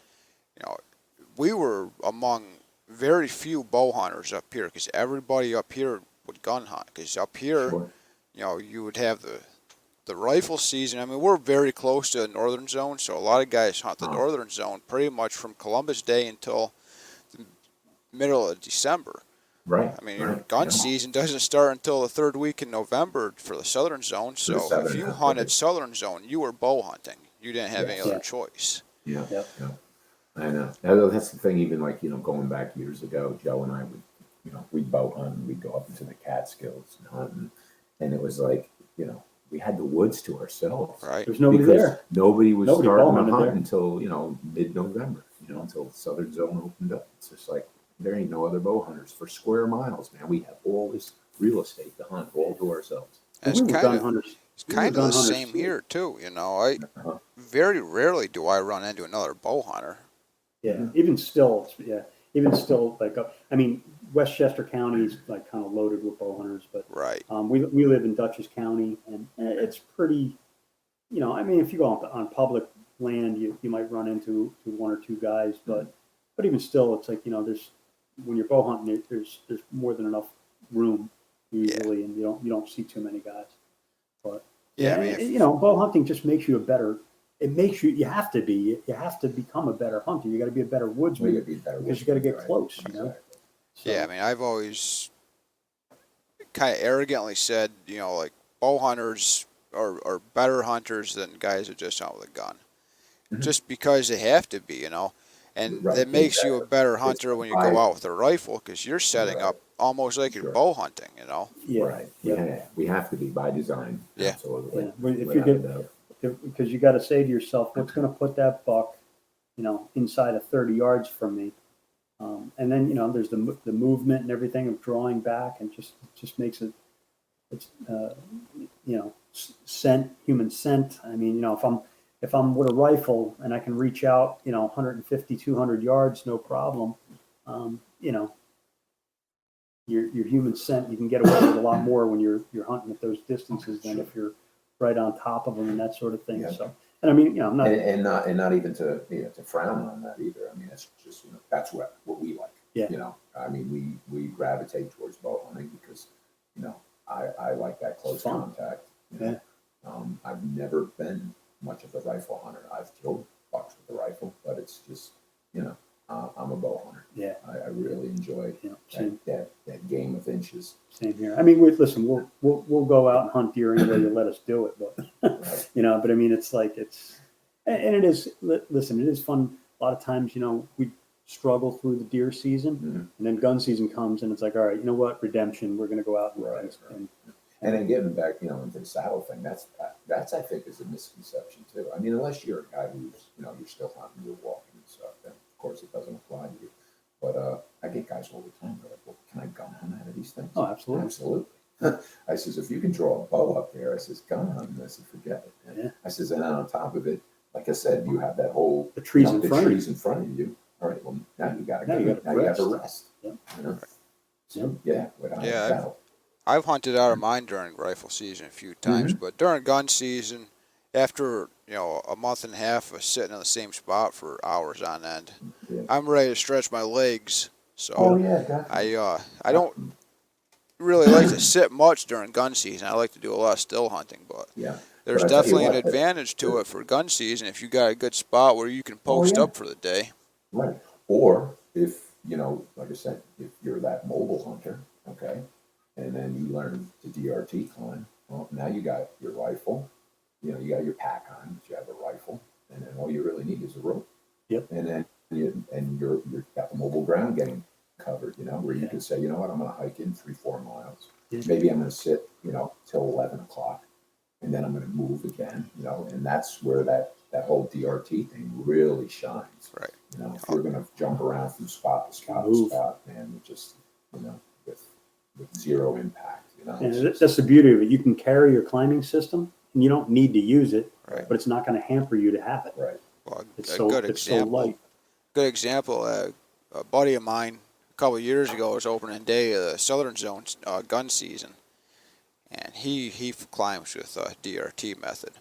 we were among very few bow hunters up here, because everybody up here would gun hunt. Because up here, you would have the rifle season. I mean, we're very close to the northern zone, so a lot of guys hunt the northern zone pretty much from Columbus Day until the middle of December. Right. I mean, your gun season doesn't start until the third week in November for the southern zone. So if you hunted southern zone, you were bow hunting. You didn't have any other choice. Yeah. Yep. I know. That's the thing. Even like going back years ago, Joe and I would we'd bow hunt, and we'd go up into the Catskills and hunt, and it was like we had the woods to ourselves. Right. There's nobody there. Nobody was starting to hunt there until mid-November. Until the southern zone opened up. It's just like there ain't no other bow hunters for square miles, man. We have all this real estate to hunt all to ourselves. It's kind of the same here too. I very rarely do I run into another bow hunter. Yeah, even still, like I mean, Westchester County is like kind of loaded with bow hunters, but right. We live in Dutchess County, and it's pretty. I mean, if you go on public land, you might run into one or two guys, but even still, it's like there's when you're bow hunting, there's more than enough room usually, and you don't see too many guys. But I mean, bow hunting just makes you a better. It makes you have to become a better hunter. You got to be a better woodsman because you got to get close. So, yeah, I mean, I've always kind of arrogantly said, like bow hunters are better hunters than guys that just hunt with a gun, just because they have to be, and it makes you a better hunter when you go out with a rifle, because you're setting up almost like you're bow hunting, Yeah. Right. Yeah. We have to be by design. Yeah. Absolutely. Yeah. If you get because you got to say to yourself, what's going to put that buck, inside of 30 yards from me, and then there's the movement and everything of drawing back, and just makes it, it's scent, human scent. I mean, if I'm with a rifle and I can reach out, 150, 200 yards, no problem. Your human scent, you can get away with a lot more when you're hunting at those distances than if you're right on top of them and that sort of thing. Yeah. So And I mean, I'm not. And not even to frown on that either. I mean, it's just that's what we like. Yeah. I mean, we gravitate towards bow hunting because I like that close contact. Yeah. I've never been much of a rifle hunter. I've killed bucks with a rifle, but it's just I'm a bow hunter. Yeah. I really enjoy that game of inches. Same here. I mean, listen, we'll go out and hunt deer anyway you let us do it, but Right. but I mean, it's like and it is. Listen, it is fun. A lot of times, we struggle through the deer season, and then gun season comes, and it's like, all right, you know what, redemption. We're going to go out and then getting back, into the saddle thing. That's I think is a misconception too. I mean, unless you're a guy who's you're still hunting, you're walking and stuff, then of course it doesn't apply to you. But I get guys all the time. They're like, well, can I gun hunt out of these things? Oh, absolutely. Absolutely. I says, if you can draw a bow up there, I says, gun hunting. I said, forget it. And I says, and on top of it, like I said, you have that whole the trees in front of you. All right, well, now you got to now you have to rest. Yep. So without Yeah, a doubt. I've hunted out of mine during rifle season a few times, but during gun season, after a month and a half of sitting in the same spot for hours on end, I'm ready to stretch my legs. So definitely. I don't really like to sit much during gun season. I like to do a lot of still hunting, but there's definitely an advantage to it for gun season if you got a good spot where you can post up for the day. Right. Or if like I said, if you're that mobile hunter, okay, and then you learn to DRT climb, well, now you got your rifle, you got your pack on, but you have a rifle, and then all you really need is a rope. Yep. And then you're got the mobile ground game covered, where you can say, you know what, I'm going to hike in 3-4 miles. Yeah. Maybe I'm going to sit, till 11 o'clock, and then I'm going to move again, and that's where that whole DRT thing really shines. Right. If we're going to jump around from spot to spot to spot, and just, with zero impact, And that's the beauty of it. You can carry your climbing system, and you don't need to use it, Right. but it's not going to hamper you to have it. Right. Well, It's a so good it's so example. light. Good example. A buddy of mine a couple of years ago was opening day of the Southern Zone gun season, and he climbs with a DRT method.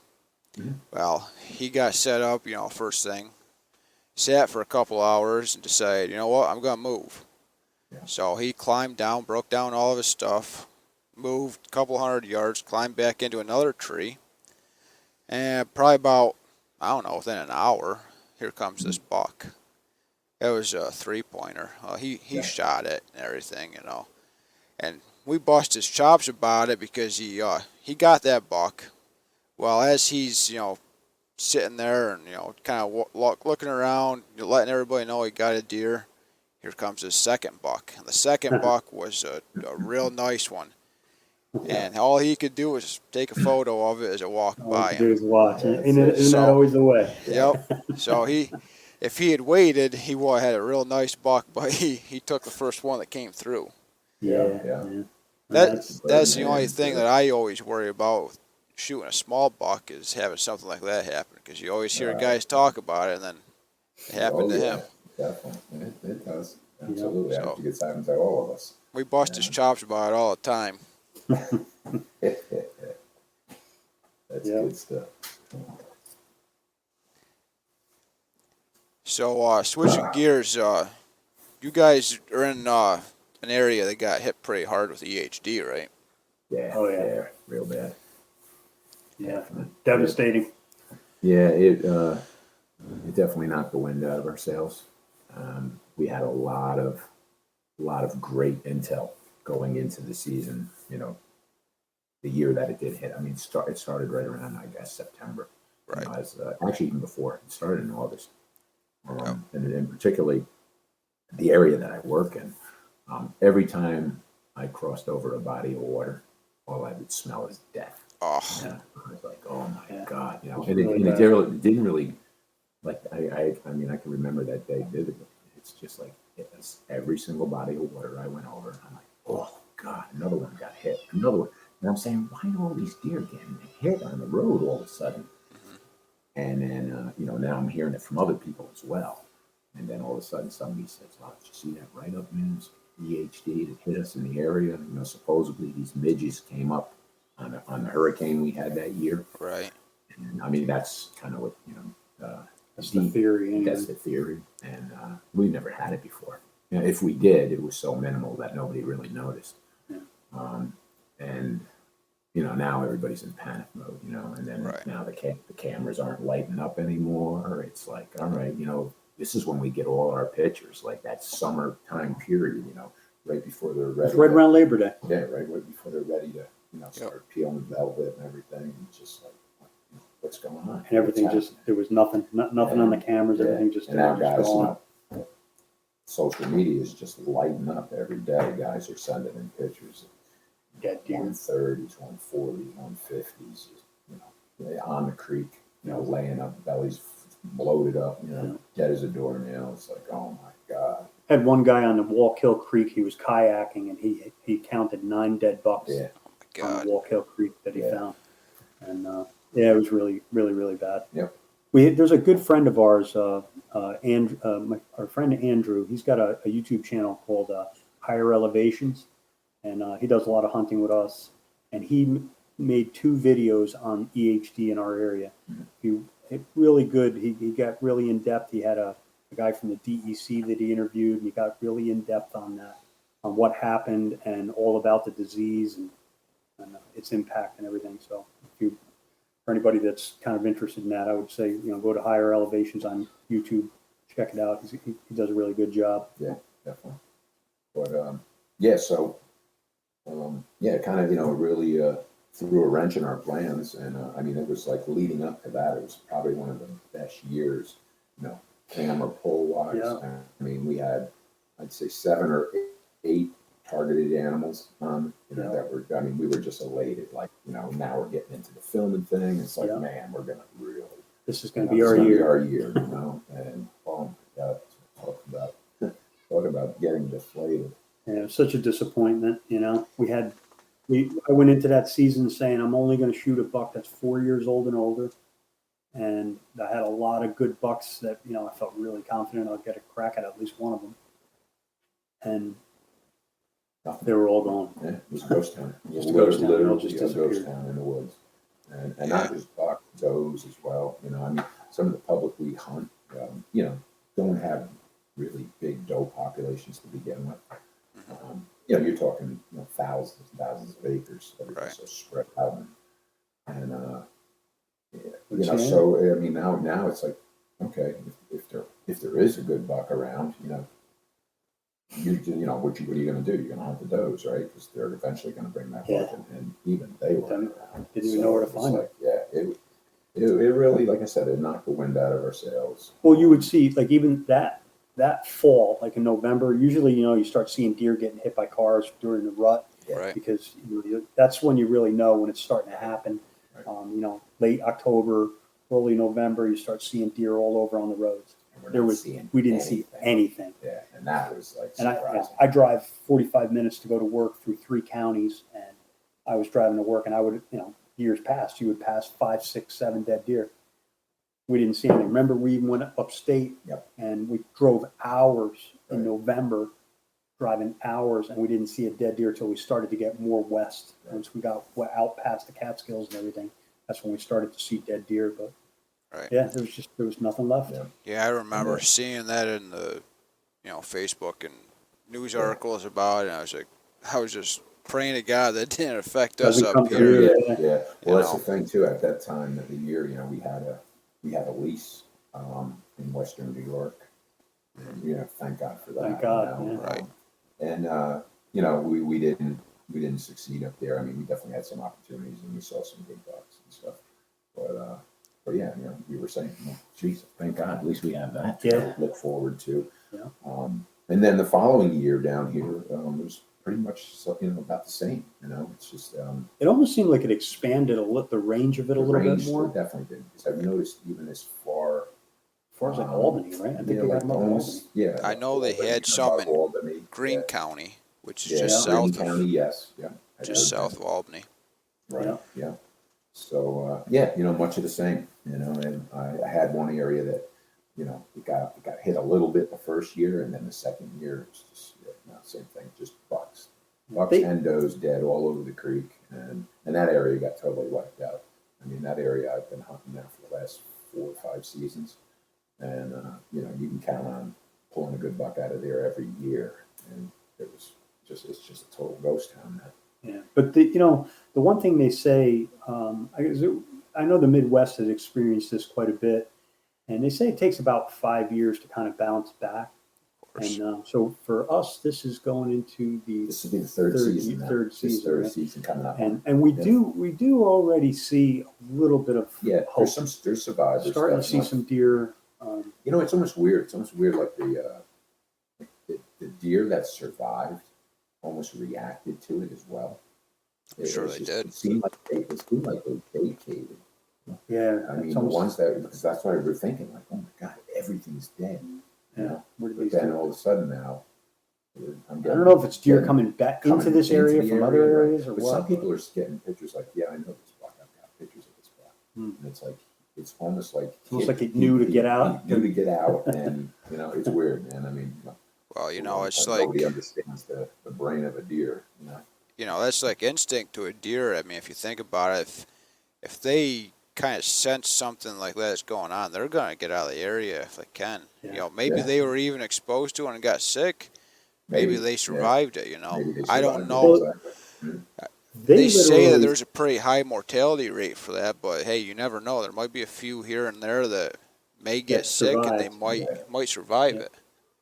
Mm-hmm. Well, he got set up, first thing, sat for a couple hours and decided, you know what, I'm going to move. Yeah. So he climbed down, broke down all of his stuff, moved a couple 100 yards, climbed back into another tree, and probably about, within an hour, here comes this buck. It was a 3-pointer. He shot it and everything, and we bust his chops about it because he got that buck. Well, as he's sitting there and kind of looking around, letting everybody know he got a deer, here comes his second buck. And the second buck was a real nice one, and all he could do was take a photo of it as it walked by him. Dude, watch. Isn't that always the way? Yep. So if he had waited, he would have had a real nice buck, but he took the first one that came through. Yeah. That's the only thing that I always worry about with shooting a small buck is having something like that happen, because you always hear guys talk about it, and then it happened to him. Definitely. It does. Absolutely. So, I think it's happened to all of us. We bust his chops about it all the time. That's good stuff. So, switching gears, you guys are in an area that got hit pretty hard with EHD, right? Yeah. Oh, yeah. Real bad. Yeah. Devastating. Yeah, it definitely knocked the wind out of our sails. We had a lot of great intel going into the season. The year that it did hit. I mean, it started right around, I guess, September. Right. Actually, even before. It started in August. And particularly the area that I work in, every time I crossed over a body of water, all I would smell is death. Oh. I was like, oh my God, It didn't really, like, I mean, I can remember that day vividly. It's just like, every single body of water I went over, I'm like, oh God, another one got hit, another one. And I'm saying, why are all these deer getting hit on the road all of a sudden? And then, now I'm hearing it from other people as well. And then all of a sudden somebody says, oh, did you see that right up, man? It's EHD that hit us in the area. Supposedly these midges came up on the hurricane we had that year. Right. And I mean, that's kind of what, That's the theory. Anyway. that's the theory. And we never had it before. If we did, it was so minimal that nobody really noticed. Yeah. And, now everybody's in panic mode, and then Right. now the cameras aren't lighting up anymore. It's like, all right, this is when we get all our pictures, like that summertime period, right before they're ready. It's right around Labor Day. Yeah, right before they're ready to, start peeling velvet and everything. It's just like, what's going on? And everything there was nothing on the cameras. Everything just, and now just guys, gone. social media is just lighting up every day. Guys are sending in pictures of Dead deer. 130s, 140s, 150s, on the creek, laying up, bellies bloated up, dead as a doornail. It's like, oh my God. Had one guy on the Walkill Creek. He was kayaking, and he counted 9 dead bucks Yeah. on the Walkill Creek that he Yeah. found. And it was really, really, really bad. Yep. There's a good friend of ours, our friend Andrew. He's got a YouTube channel called Higher Elevations, and he does a lot of hunting with us. And he made 2 videos on EHD in our area. Really good. He got really in depth. He had a guy from the DEC that he interviewed, and he got really in depth on that, on what happened and all about the disease and its impact and everything. So for anybody that's kind of interested in that, I would say, go to Higher Elevations on YouTube, check it out. He does a really good job. Yeah, definitely. But so kind of really threw a wrench in our plans, and I mean, it was like leading up to that. It was probably one of the best years, camera pull wise. Yeah. I mean, we had, I'd say 7 or 8 targeted animals that were, I mean, we were just elated, like, now we're getting into the filming thing. It's like, man, we're gonna really, this is going to be our year. And oh my God, talk about getting deflated. Yeah, it was such a disappointment. I went into that season saying I'm only going to shoot a buck that's 4 years old and older, and I had a lot of good bucks that I felt really confident I'll get a crack at least one of them, and they were all gone. Yeah, it was a ghost town. Just a ghost town. Literally Just a ghost disappeared. town in the woods, and not just buck, does as well. I mean, some of the public we hunt, don't have really big doe populations to begin with. You're talking thousands of acres. Everything's so spread out, and so I mean now it's like, okay, if there is a good buck around, what are you going to do? You're going to hunt the does, right? Because they're eventually going to bring that buck, and even they weren't around. Didn't even know where to find it. It really, like I said, it knocked the wind out of our sails. Well, you would see, like, even that fall, like in November, usually, you start seeing deer getting hit by cars during the rut. Right. Because that's when you really know when it's starting to happen. Right. Late October, early November, you start seeing deer all over on the roads. We didn't see anything. Yeah, and that was like And surprising. I drive 45 minutes to go to work through 3 counties, and I was driving to work, and I would, years past, you would pass 5, 6, 7 dead deer. We didn't see anything. Remember, we even went upstate, and we drove hours in November, driving hours, and we didn't see a dead deer until we started to get more west. Right. Once we got out past the Catskills and everything, that's when we started to see dead deer. But there was nothing left. Yeah, I remember seeing that in the, Facebook and news articles about it. And I was just praying to God that didn't affect us Doesn't come up through. here. Yeah. Well, that's the thing too. At that time of the year, we had a lease in Western New York. And, thank God for that. Thank God. Right. And we didn't succeed up there. I mean, we definitely had some opportunities, and we saw some good bucks and stuff. But yeah, we were saying, geez, thank God, at least we have that to look forward to. Yeah. And then the following year down here was pretty much about the same. It's just It almost seemed like it expanded the range of it a little bit more. Definitely did, because I've noticed even as far As like Albany, right? I think they got them up in almost, Albany. I know they had some in Albany, Greene County, which is just Greene south County, yes, yeah, just south of Albany. right, yeah. So much of the same, and I had one area that it got hit a little bit the first year, and then the second year it's just same thing, just bucks and does dead all over the creek, and that area got totally wiped out. I mean, that area I've been hunting now for the last 4 or 5 seasons, and you know, you can count on pulling a good buck out of there every year, and it's just a total ghost town now. Yeah, but the one thing they say, I know the Midwest has experienced this quite a bit, and they say it takes about 5 years to kind of bounce back. And so for us, this is going into This will be the third season now. third season, Third right? season coming up. And we do already see a little bit of hope. There's survivors. Starting to see some deer. You know, it's almost weird. It's almost weird, like the deer that survived almost reacted to it as well. I'm sure they did. It seemed like they vacated. Yeah, I mean, the ones that, because that's what we're thinking, like, oh my God, everything's dead. Yeah. You know? But then all of a sudden now, I don't know if it's deer coming back into this area from other areas or but what. some people are getting pictures like, yeah, I know this block. I've got pictures of this block. And it's like, it's almost like it knew to get out. Knew to get out, and you know, it's weird, man. I mean, well, you know, it's like nobody understands the brain of a deer. You know, that's like instinct to a deer. I mean, if you think about it, if they kind of sense something like that's going on, they're gonna get out of the area if they can. Yeah. You know, maybe they were even exposed to it and got sick. Maybe they survived it. You know, I don't know. They say that there's a pretty high mortality rate for that, but hey, you never know. There might be a few here and there that may get sick and they might survive it.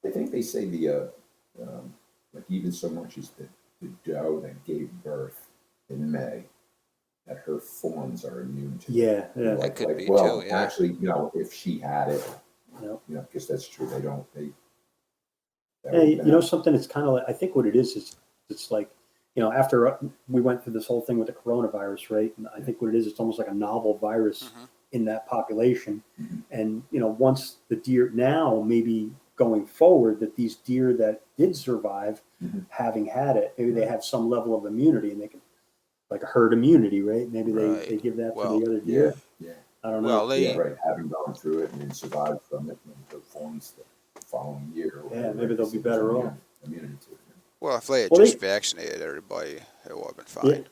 I think they say like even so much as the doe that gave birth in May, that her fawns are immune to it. Yeah. That could be well, too. Yeah. Actually, you know, if she had it, Yep. you know, because that's true. They don't. You know something? It's kind of like, I think what it is it's like, you know, after we went through this whole thing with the coronavirus, right? And I think what it is, it's almost like a novel virus in that population. And, you know, once the deer now, maybe going forward, that these deer that did survive, having had it, maybe they have some level of immunity and they can, like a herd immunity, right? Maybe they give that to the other deer. Yeah. I don't know. Well, having gone through it and then survived from it, and the fawns the following year. Maybe they'll be better off. Immunity to it. Well, if they had just vaccinated everybody, it would have been fine.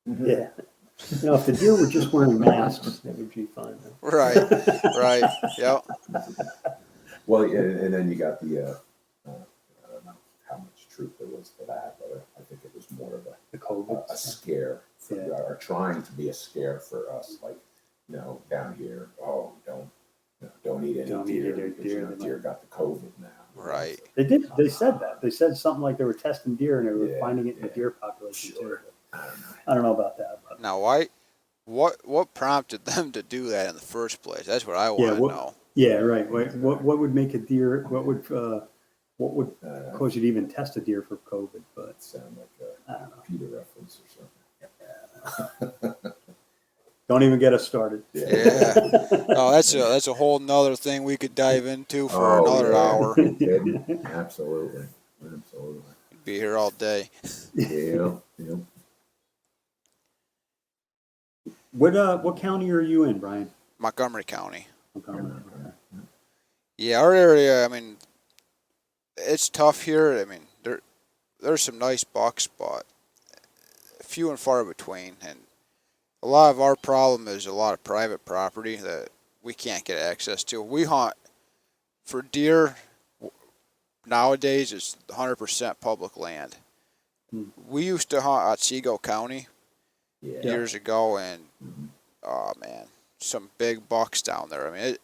Yeah. You know, if the deer were just wearing masks, it would be fine. Right. Yep. Well, and then you got the, I don't know how much truth there was to that, but I think it was more of a scare, or trying to be a scare for us, like, you know, down here, oh, don't eat any deer because you know, deer got the COVID now. Right. They did. They said that. They said something like they were testing deer and they were finding it in the deer population too. I don't know about that. But. Now, what prompted them to do that in the first place? That's what I want to know. Yeah, right. What would make a deer? What would cause you to even test a deer for COVID? But it sounded like a Peter reference or something. Don't even get us started. Yeah. Oh, that's a whole nother thing we could dive into for another hour. Absolutely. Be here all day. Yeah. What county are you in, Brian? Montgomery County. Montgomery. Yeah, our area, I mean, it's tough here. I mean, there's some nice bucks, but few and far between. And a lot of our problem is a lot of private property that we can't get access to. We hunt for deer. Nowadays, it's 100% public land. We used to hunt Otsego County years ago, and oh man, some big bucks down there. I mean,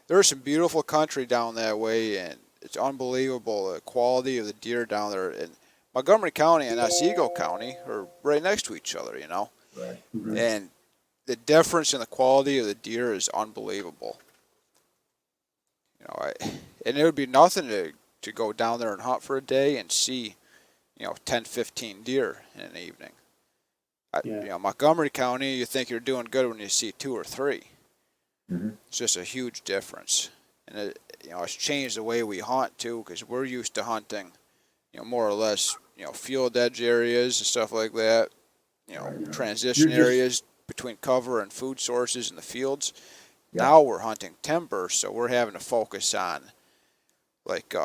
there's some beautiful country down that way, and it's unbelievable the quality of the deer down there. And Montgomery County and Otsego County are right next to each other, you know. Right. And the difference in the quality of the deer is unbelievable. You know, and it would be nothing to go down there and hunt for a day and see, 10, 15 deer in an evening. You know, Montgomery County, you think you're doing good when you see 2 or 3. It's just a huge difference. And it's changed the way we hunt too, because we're used to hunting, more or less, field edge areas and stuff like that. Transition areas between cover and food sources in the fields. Yep. Now we're hunting timber, so we're having to focus on like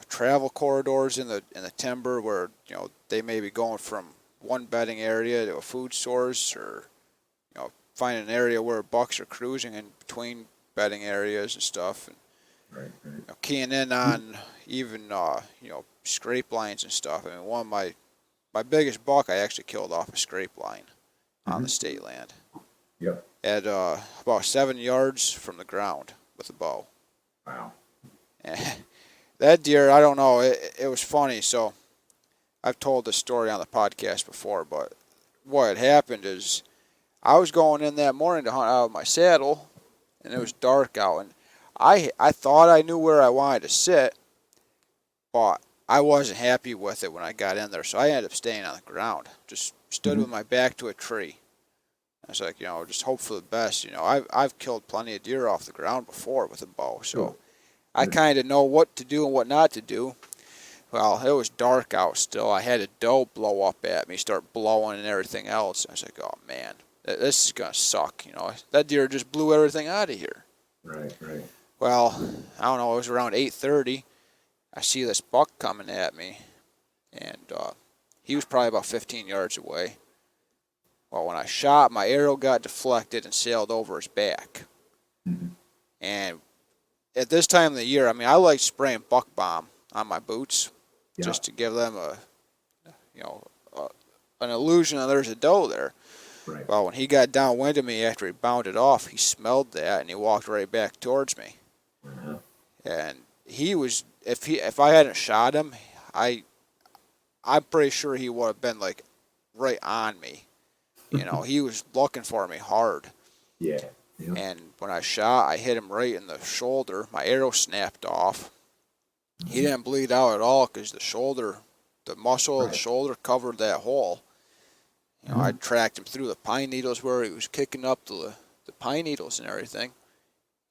travel corridors in the timber where they may be going from one bedding area to a food source, or find an area where bucks are cruising in between bedding areas and stuff, and Right. you know, keying in on even you know, scrape lines and stuff. I mean, one of my biggest buck I actually killed off a scrape line on the state land. Yep. At about 7 yards from the ground with a bow. Wow. And that deer, I don't know, it was funny. So I've told this story on the podcast before, but what had happened is I was going in that morning to hunt out of my saddle, and it was dark out, and I thought I knew where I wanted to sit, but I wasn't happy with it when I got in there, so I ended up staying on the ground. Just stood with my back to a tree. I was like, you know, just hope for the best. You know, I've killed plenty of deer off the ground before with a bow, so I kind of know what to do and what not to do. Well, it was dark out still. I had a doe blow up at me, start blowing and everything else. I was like, oh man, this is gonna suck. You know, that deer just blew everything out of here. Right. Well, I don't know. It was around 8:30. I see this buck coming at me, and he was probably about 15 yards away. Well, when I shot, my arrow got deflected and sailed over his back. And at this time of the year, I mean, I like spraying buck bomb on my boots just to give them an illusion that there's a doe there. Right. Well, when he got downwind of me after he bounded off, he smelled that and he walked right back towards me. And he was, if I hadn't shot him, I'm pretty sure he would have been like right on me. You know, he was looking for me hard. Yeah. And when I shot, I hit him right in the shoulder. My arrow snapped off. He didn't bleed out at all because the muscle of the shoulder covered that hole. You know, I tracked him through the pine needles where he was kicking up the pine needles and everything.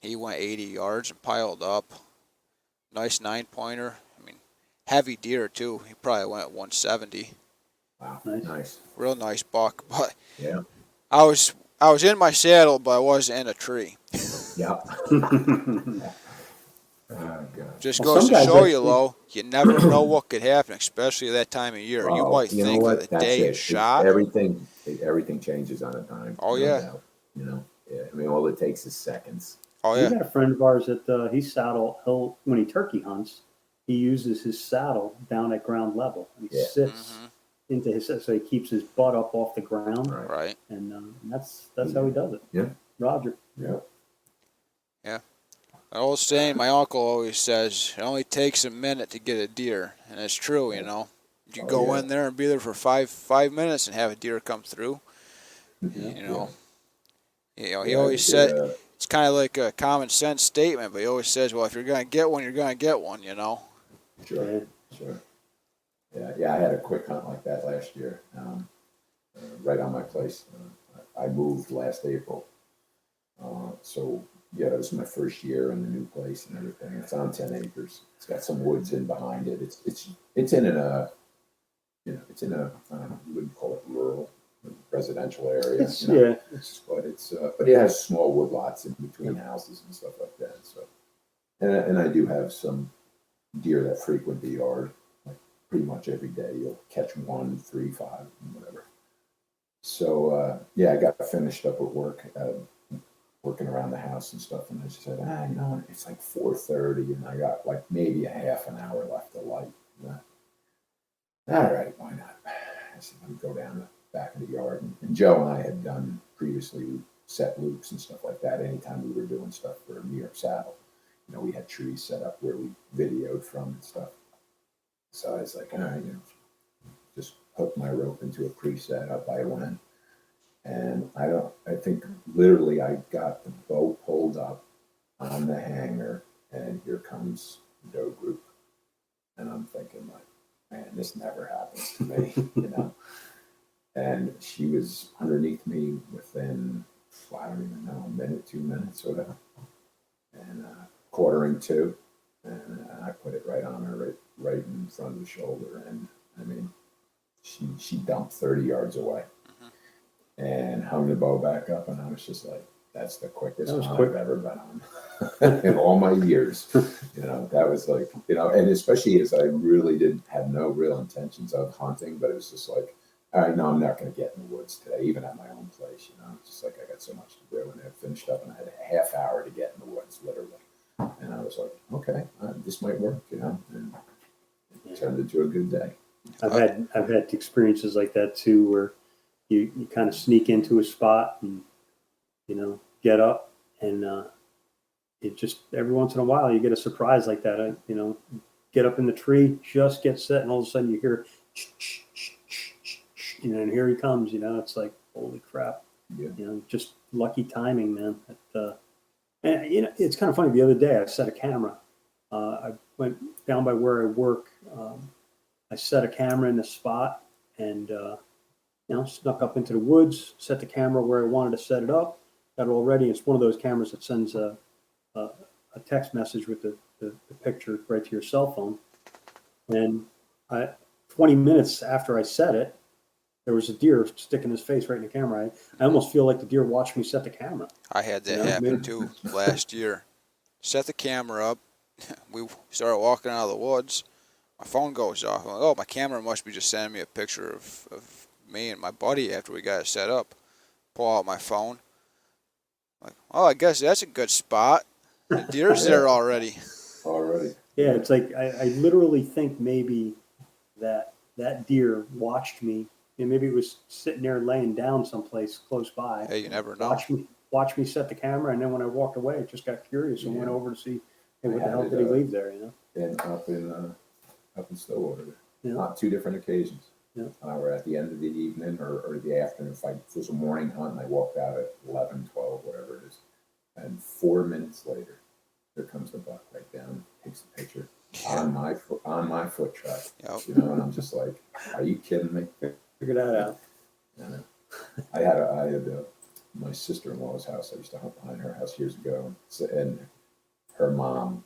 He went 80 yards and piled up. Nice 9-pointer. I mean, heavy deer too. He probably went 170. Wow. Nice. Real nice buck, but Yeah. I was in my saddle, but I wasn't in a tree. Yeah. Oh, God. Just Well, goes to some show guys you, Lo, you never know what could happen, especially that time of year. You Well, might you know think what? that the That's day it. is shot. Everything changes on a dime. Oh, no yeah. doubt, you know. Yeah. I mean, all it takes is seconds. Oh, We yeah. got a friend of ours that when he turkey hunts, he uses his saddle down at ground level. He sits into his, so he keeps his butt up off the ground, Right. and that's how he does it. Yeah. Roger. Yeah. An old saying my uncle always says, it only takes a minute to get a deer, and it's true, you know. You go in there and be there for five minutes and have a deer come through. You know, he always said, it's kind of like a common sense statement, but he always says, well, if you're going to get one, you're going to get one, you know. Sure. Yeah, I had a quick hunt like that last year, right on my place. I moved last April, so yeah, it was my first year in the new place and everything. It's on 10 acres. It's got some woods in behind it. It's in a you wouldn't call it rural, residential area. But it has small wood lots in between houses and stuff like that. So, and I do have some deer that frequent the yard, like pretty much every day. You'll catch 1, 3, 5, whatever. So I got finished up with work, working around the house and stuff, and I just said, you know what? It's like 4:30, and I got like maybe a half an hour left of light. All right, why not? I said, let me go down the back of the yard. And Joe and I had done previously set loops and stuff like that. Anytime we were doing stuff for New York Saddle, you know, we had trees set up where we videoed from and stuff. So I was like, all right, you know, just hook my rope into a preset. Up I went. And I think literally I got the bow pulled up on the hanger, and here comes the doe group. And I'm thinking, like, man, this never happens to me, you know. And she was underneath me within, I don't even know, a minute, 2 minutes, whatever. And quartering to, and I put it right on her, right in front of the shoulder. And I mean, she dumped 30 yards away. And hung the bow back up, and I was just like, that's the quickest hunt I've ever been on in all my years. You know, that was like, you know, and especially as I really didn't have no real intentions of hunting, but it was just like, all right, no, I'm not going to get in the woods today, even at my own place. You know, it's just like I got so much to do, and I finished up, and I had a half hour to get in the woods, literally. And I was like, okay, this might work, you know, and it turned into a good day. I've had experiences like that too, where you kind of sneak into a spot and, you know, get up, and it just, every once in a while you get a surprise like that. You know, get up in the tree, just get set, and all of a sudden you hear, you know, and here he comes. You know, it's like, holy crap. Yeah. You know, just lucky timing, man. And you know, it's kind of funny. The other day I set a camera. I went down by where I work. I set a camera in a spot, and you know, snuck up into the woods, set the camera where I wanted to set it up. Got it all ready. It's one of those cameras that sends a text message with the picture right to your cell phone. And 20 minutes after I set it, there was a deer sticking his face right in the camera. I almost feel like the deer watched me set the camera. I had that happen too last year. Set the camera up. We started walking out of the woods. My phone goes off. I'm like, oh, my camera must be just sending me a picture of me and my buddy after we got it set up. Pull out my phone. Like, oh, I guess that's a good spot. The deer's there already. Yeah, it's like I literally think maybe that deer watched me. And maybe it was sitting there laying down someplace close by. Hey, you never know. Watch me set the camera, and then when I walked away, it just got curious and went over to see, hey, what the hell did he leave there? You know. And up in Stillwater, Yeah. on 2 different occasions. Yeah. We're at the end of the evening or the afternoon. If it was a morning hunt, and I walked out at 11, 12, whatever it is, and 4 minutes later, there comes the buck right down, takes the picture on my foot track. Yep. You know, and I'm just like, are you kidding me? Figure that out. And I had my sister-in-law's house. I used to hunt behind her house years ago, and her mom,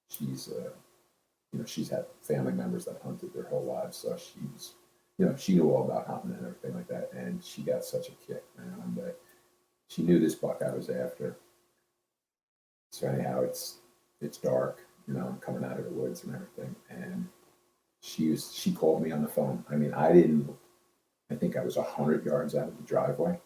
she's you know, she's had family members that hunted their whole lives, so she's, you know, she knew all about hunting and everything like that, and she got such a kick, man. And she knew this buck I was after. So anyhow, it's dark, you know, I'm coming out of the woods and everything, and she called me on the phone. I mean, I think I was 100 yards out of the driveway,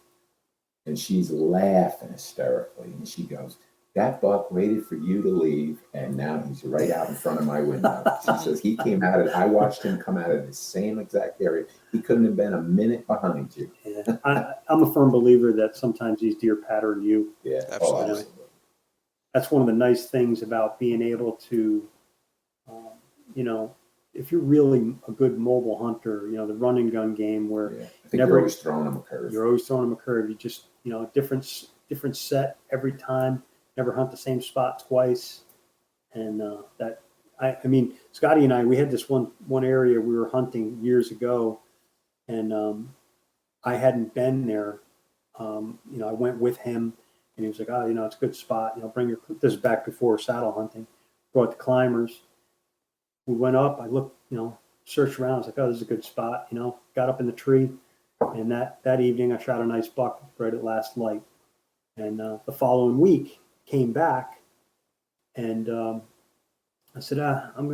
and she's laughing hysterically, and she goes, that buck waited for you to leave, and now he's right out in front of my window. She says, he came out of, I watched him come out of the same exact area. He couldn't have been a minute behind you. Yeah. I'm a firm believer that sometimes these deer pattern you. Yeah, absolutely. absolutely. That's one of the nice things about being able to, you know, if you're really a good mobile hunter, you know, the run and gun game where I think you're always throwing them a curve. You're always throwing them a curve. You just, you know, different set every time. Never hunt the same spot twice. And I mean, Scotty and I, we had this one area we were hunting years ago, and I hadn't been there. You know, I went with him, and he was like, oh, you know, it's a good spot. You know, this is back before saddle hunting. Brought the climbers. We went up. I looked, you know, searched around. I was like, oh, this is a good spot. You know, got up in the tree, and that evening I shot a nice buck right at last light. And the following week came back, and I said, I'm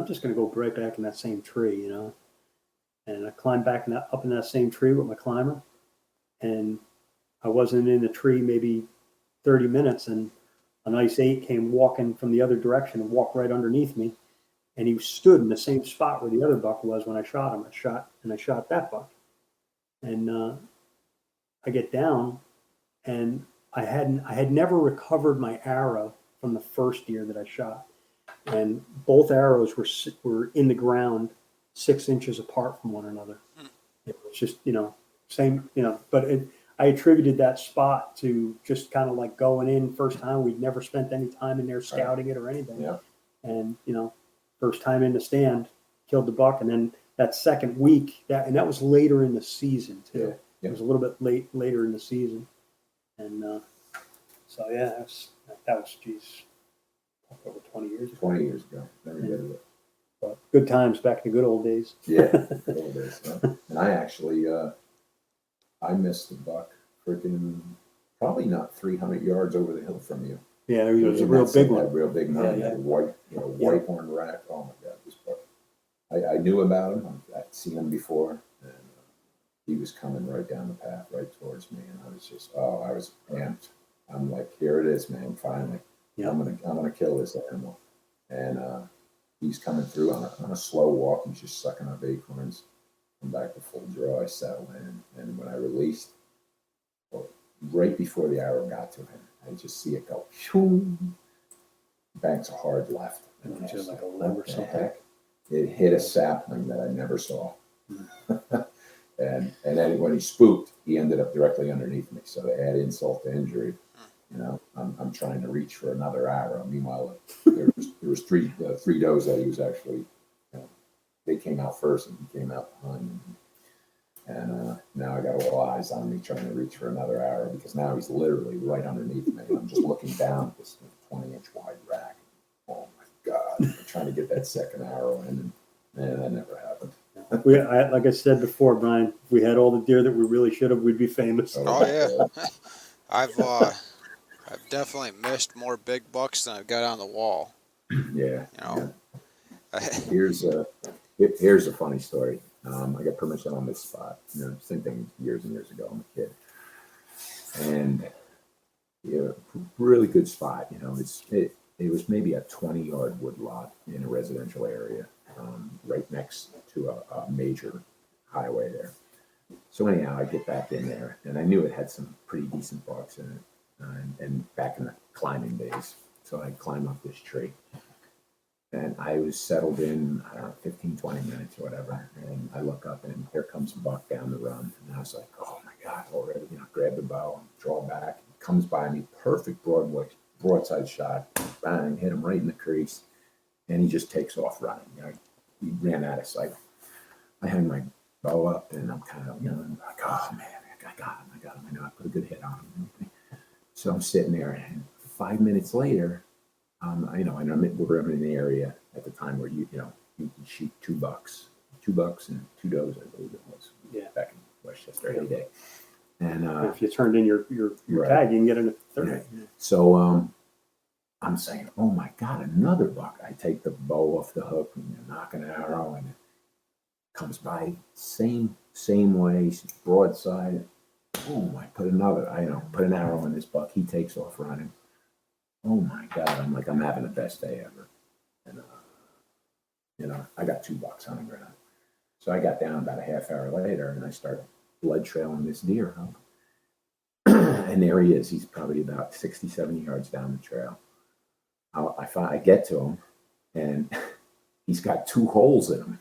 just gonna go right back in that same tree, you know. And I climbed back up in that same tree with my climber, and I wasn't in the tree maybe 30 minutes, and a nice 8 came walking from the other direction and walked right underneath me, and he stood in the same spot where the other buck was when I shot him. I shot that buck, and I get down, and I had never recovered my arrow from the first deer that I shot, and both arrows were in the ground 6 inches apart from one another. It was just, you know, same, you know, but I attributed that spot to just kind of like going in first time. We'd never spent any time in there scouting it or anything. Yeah. And, you know, first time in the stand, killed the buck. And then that second week, that was later in the season too. Yeah. Yeah. It was a little bit later in the season. And so, yeah, that was, geez, over 20 years ago. 20 years ago. Never did it. But good times back in the good old days. Yeah, good old days. And I actually, I missed the buck freaking probably not 300 yards over the hill from you. Yeah, it was a real big one. Real big one. Yeah. White horn rack. Oh my God, this buck. I knew about him. I'd seen him before, and he was coming right down the path, right towards me, and I was just, I was amped. I'm like, here it is, man! Finally, Yeah. I'm gonna kill this animal, and he's coming through on a slow walk. He's just sucking up acorns. Come back to full draw. I settle in, and when I released, well, right before the arrow got to him, I just see it go. Shoo, banks a hard left. And And I it's was like like, a limb or what the something. heck? It hit a sapling that I never saw. and then when he spooked, he ended up directly underneath me. So to add insult to injury, I'm trying to reach for another arrow. Meanwhile, there was three does that he was actually, they came out first and he came out behind me. And now I got all eyes on me trying to reach for another arrow because now he's literally right underneath me. I'm just looking down at this 20-inch wide rack. Oh my God! I'm trying to get that second arrow in, and man, that never happened. Like I said before, Brian, if we had all the deer that we really should have, we'd be famous. Oh yeah. I've definitely missed more big bucks than I've got on the wall. Yeah. You know. Yeah. Here's a funny story. I got permission on this spot. Same thing years and years ago. I'm a kid, and really good spot. It was maybe a 20-yard wood lot in a residential area, right next to a major highway there. So anyhow, I get back in there, and I knew it had some pretty decent bucks in it, and back in the climbing days. So I climb up this tree. And I was settled in, I don't know, 15, 20 minutes or whatever. And I look up and here comes a buck down the run. And I was like, oh my God, already, grab the bow, draw back. He comes by me, perfect broadside shot, bang, hit him right in the crease. And he just takes off running. He ran out of sight. I hang my bow up and I'm kind of, I'm like, oh man, I got him. I know I put a good hit on him. So I'm sitting there and 5 minutes later, I know we're in an area at the time where you can shoot two bucks and two does, I believe it was. Yeah. Back in Westchester heyday. And if you turned in your right. tag, you can get in a third. Right. So I'm saying, oh my God, another buck. I take the bow off the hook and knock an arrow, and it comes by same way, broadside. Boom! I put an arrow in this buck. He takes off running. Oh my God, I'm having the best day ever. And, I got 2 bucks on the ground. So I got down about a half hour later and I started blood trailing this deer up. And there he is. He's probably about 60, 70 yards down the trail. I get to him and he's got 2 holes in him.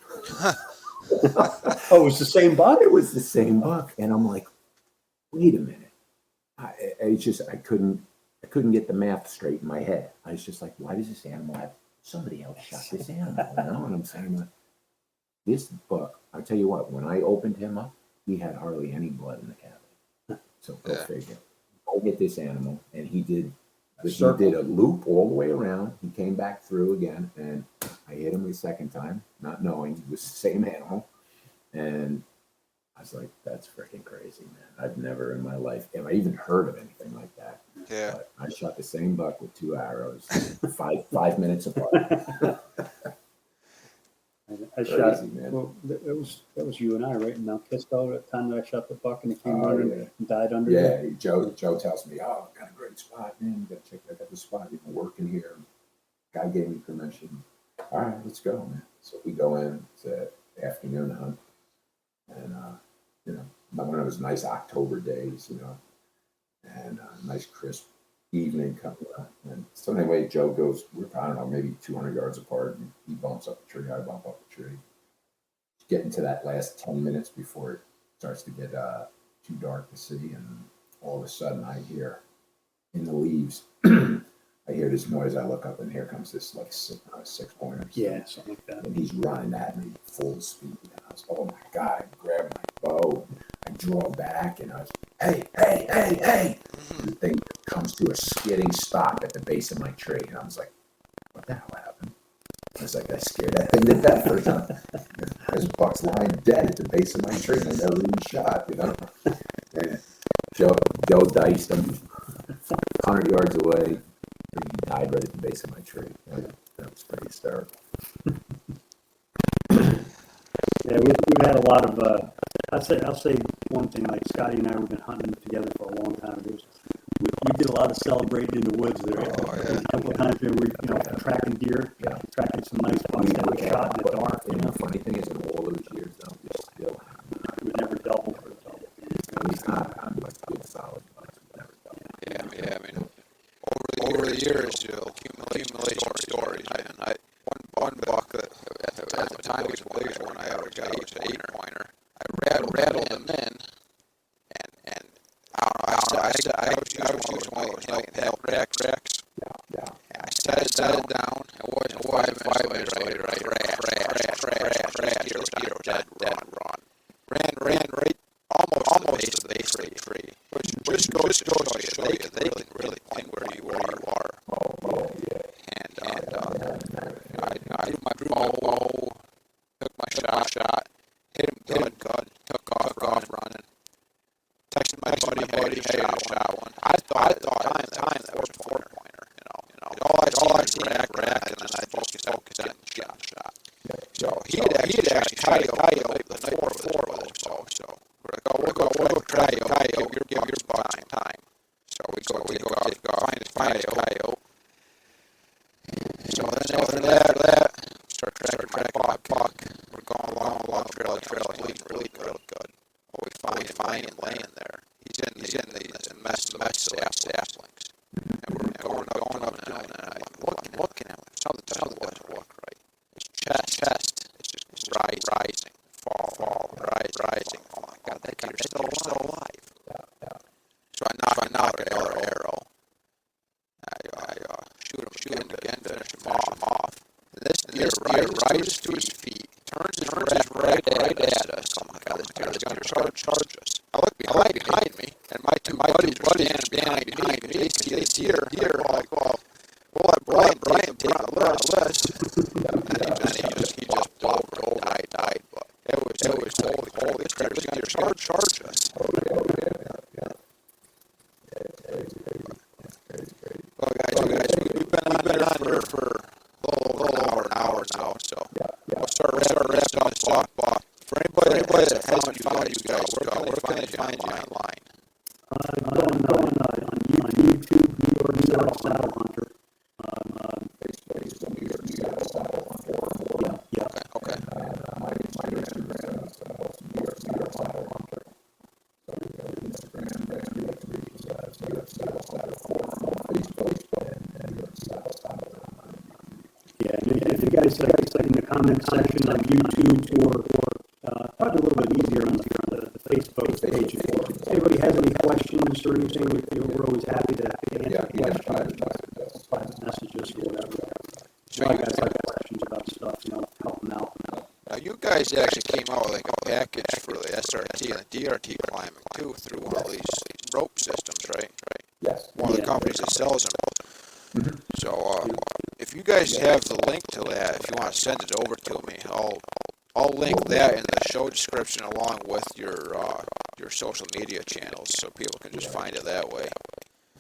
Oh, it was the same buck? It was the same buck. And I'm like, wait a minute. I couldn't get the math straight in my head. I was just like, why does this animal have, somebody else shot this animal, And I'm saying, this buck, I'll tell you what, when I opened him up, he had hardly any blood in the cavity. So go figure. Go get this animal. And he did a loop all the way around. He came back through again, and I hit him the second time, not knowing it was the same animal. And I was like, that's freaking crazy, man. I've never in my life, have I even heard of anything like that? Yeah. But I shot the same buck with 2 arrows, 5 minutes apart. I shot, man. Well, that was you and I, right? In Mount Kisco at the time that I shot the buck and he came running and died under there. Yeah, Joe tells me, oh, I've got a great spot, man. You got to check out the spot. You've been working here. Guy gave me permission. All right, let's go, man. So we go in. It's an afternoon hunt. And, one of those nice October days, and a nice crisp evening coming up. And so anyway, Joe goes, we're, I don't know, maybe 200 yards apart, and he bumps up the tree. I bump up the tree. Getting to that last 10 minutes before it starts to get too dark to see, and all of a sudden I hear in the leaves, I hear this noise. I look up, and here comes this like 6-pointer. Yeah, something like that. And he's running at me full speed. And I was, oh my God! I grab my bow, I draw back, and I was, hey! The thing comes to a skidding stop at the base of my tree, and I was like, what the hell happened? I was like, I scared that thing to death for a time. There's bucks lying dead at the base of my tree, and I never even shot, And Joe diced him 100 yards away. And he died right at the base of my tree. That was pretty hysterical. Yeah, we've had a lot of. I'll say one thing. Like Scotty and I, we've been hunting together for a long time. We did a lot of celebrating in the woods there. A couple of times we were, tracking deer, tracking some nice bucks that we shot in the dark. And the funny thing is, in all those years, though, we still We never doubled. at least not on like good solid bucks. We never doubled. Yeah. I mean, over the years, you'll accumulate stories. And one buck that at the time was the biggest one I ever got was an 8-pointer. I rattled him in, and I don't know. I was using one of those nail racks. Yeah. I set it down. It wasn't 5 minutes later. I crash. Dead run. Ran right almost to the base of the tree. Which just goes to show you they can really point where you are. And I drew my bow, took my shot, hit him good, took off running. Texted my buddy, hey, shot one. I thought at the time that was a 4-pointer, All I seen rack, and then I focused on shot. So he had actually coyote the night before with his bow. So we'll go coyote, give your buck time. So we go find his coyote. So then after that, start tracking my buck. We're going along trail, bleeding really good. Well, we find him laying there. He's in this mess saplings. And we're going up and down, and I'm looking at him. Something doesn't look right. His chest, it's just rising, rising. Oh my God, that guy's still alive. So I knock another arrow. I shoot him again, finish him off. And this deer rises to his feet, turns his back right at us. Oh my God, this deer's going to charge us. I look behind me, and my two buddies are standing behind me. They see this deer. I'm like, well, we'll let Brian take a list. And he just dove, died. But it was holy crap, this deer's going to charge us. Well, guys, we've been on here for a little hour now, so we'll start wrapping this up. For anybody that hasn't found you guys, where can they find you online? On YouTube, New York Saddle Hunter. Facebook, New York Saddle Hunter. Yeah. Okay. My Instagram is New York Saddle Hunter. So we go to Instagram, New York Saddle Hunter Forum on Facebook, and New York Saddle Hunter. Yeah, and if you guys in the comment section on YouTube or probably a little bit easier on the Facebook page. If anybody has any questions or anything, we're always happy to answer questions, private messages or whatever. So you guys have questions about stuff, help them out. Now, you guys actually came out with like a package for the SRT and the DRT climbing too through one of these rope systems, right? Yes. One of the companies that sells them. Mm-hmm. So if you guys have the link to that, if you want to send it over to me, I'll link that in the show description along with your social media channels, so people can just find it that way.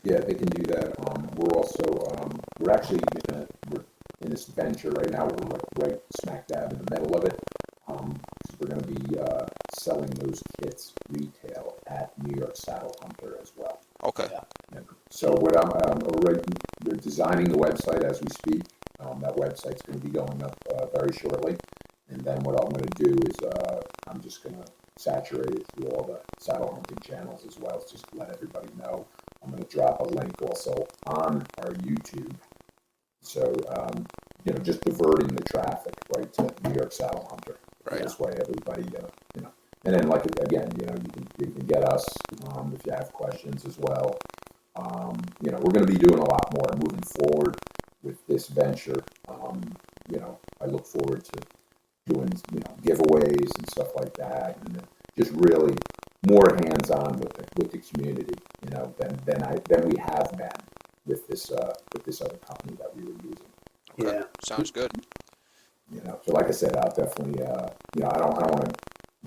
Yeah, they can do that. We're also we're actually we're in this venture right now. We're like right smack dab in the middle of it. We're going to be selling those kits retail at New York Saddle Hunter as well. Okay. Yeah. So what we're designing the website as we speak. That website's going to be going up very shortly. And then what I'm going to do is I'm just going to saturate it through all the saddle hunting channels as well, just to let everybody know. I'm going to drop a link also on our YouTube. So, just diverting the traffic right to New York Saddle Hunter. Right. This way everybody, and then like, again, you can get us if you have questions as well. We're going to be doing a lot more moving forward with this venture. I look forward to doing, giveaways and stuff like that, and just really more hands-on with the community, than we have been with this other company that we were using. Okay. Yeah. Sounds good. So like I said, I'll definitely, I don't want to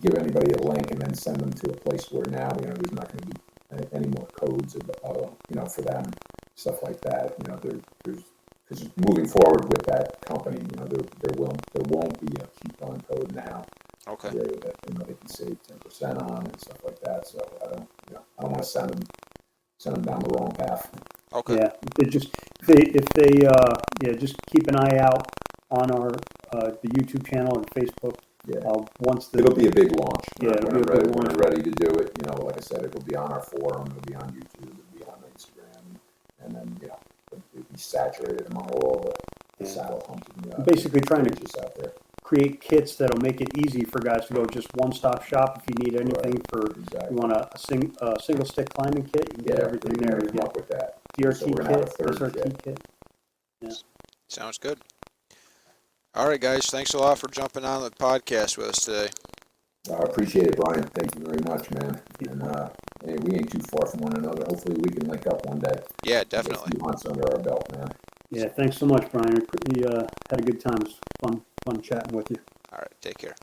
give anybody a link and then send them to a place where now, there's not going to be any more codes, for them, stuff like that. Because moving forward with that company, there won't be a coupon code now. Okay. area that they can save 10% on and stuff like that. So I don't want to send them down the wrong path. Okay. Yeah, if they just keep an eye out on our the YouTube channel and Facebook. Yeah. Once It'll be a big launch. Yeah, when we're ready to do it, like I said, it will be on our forum, it'll be on YouTube, it'll be on Instagram, and then it'll be saturated among all the saddle hunting. Basically trying to pages out there. create kits that'll make it easy for guys to go just one-stop shop if you need anything you want a single stick climbing kit, you can get everything there. You Come get up with that. DRT So we're gonna have a kit, third SRT kit. Yeah. Sounds good. All right, guys. Thanks a lot for jumping on the podcast with us today. I appreciate it, Brian. Thank you very much, man. And we ain't too far from one another. Hopefully, we can link up one day. Yeah, Get definitely. a few hunts under our belt, man. Yeah, thanks so much, Brian. We had a good time. It was fun chatting with you. All right. Take care.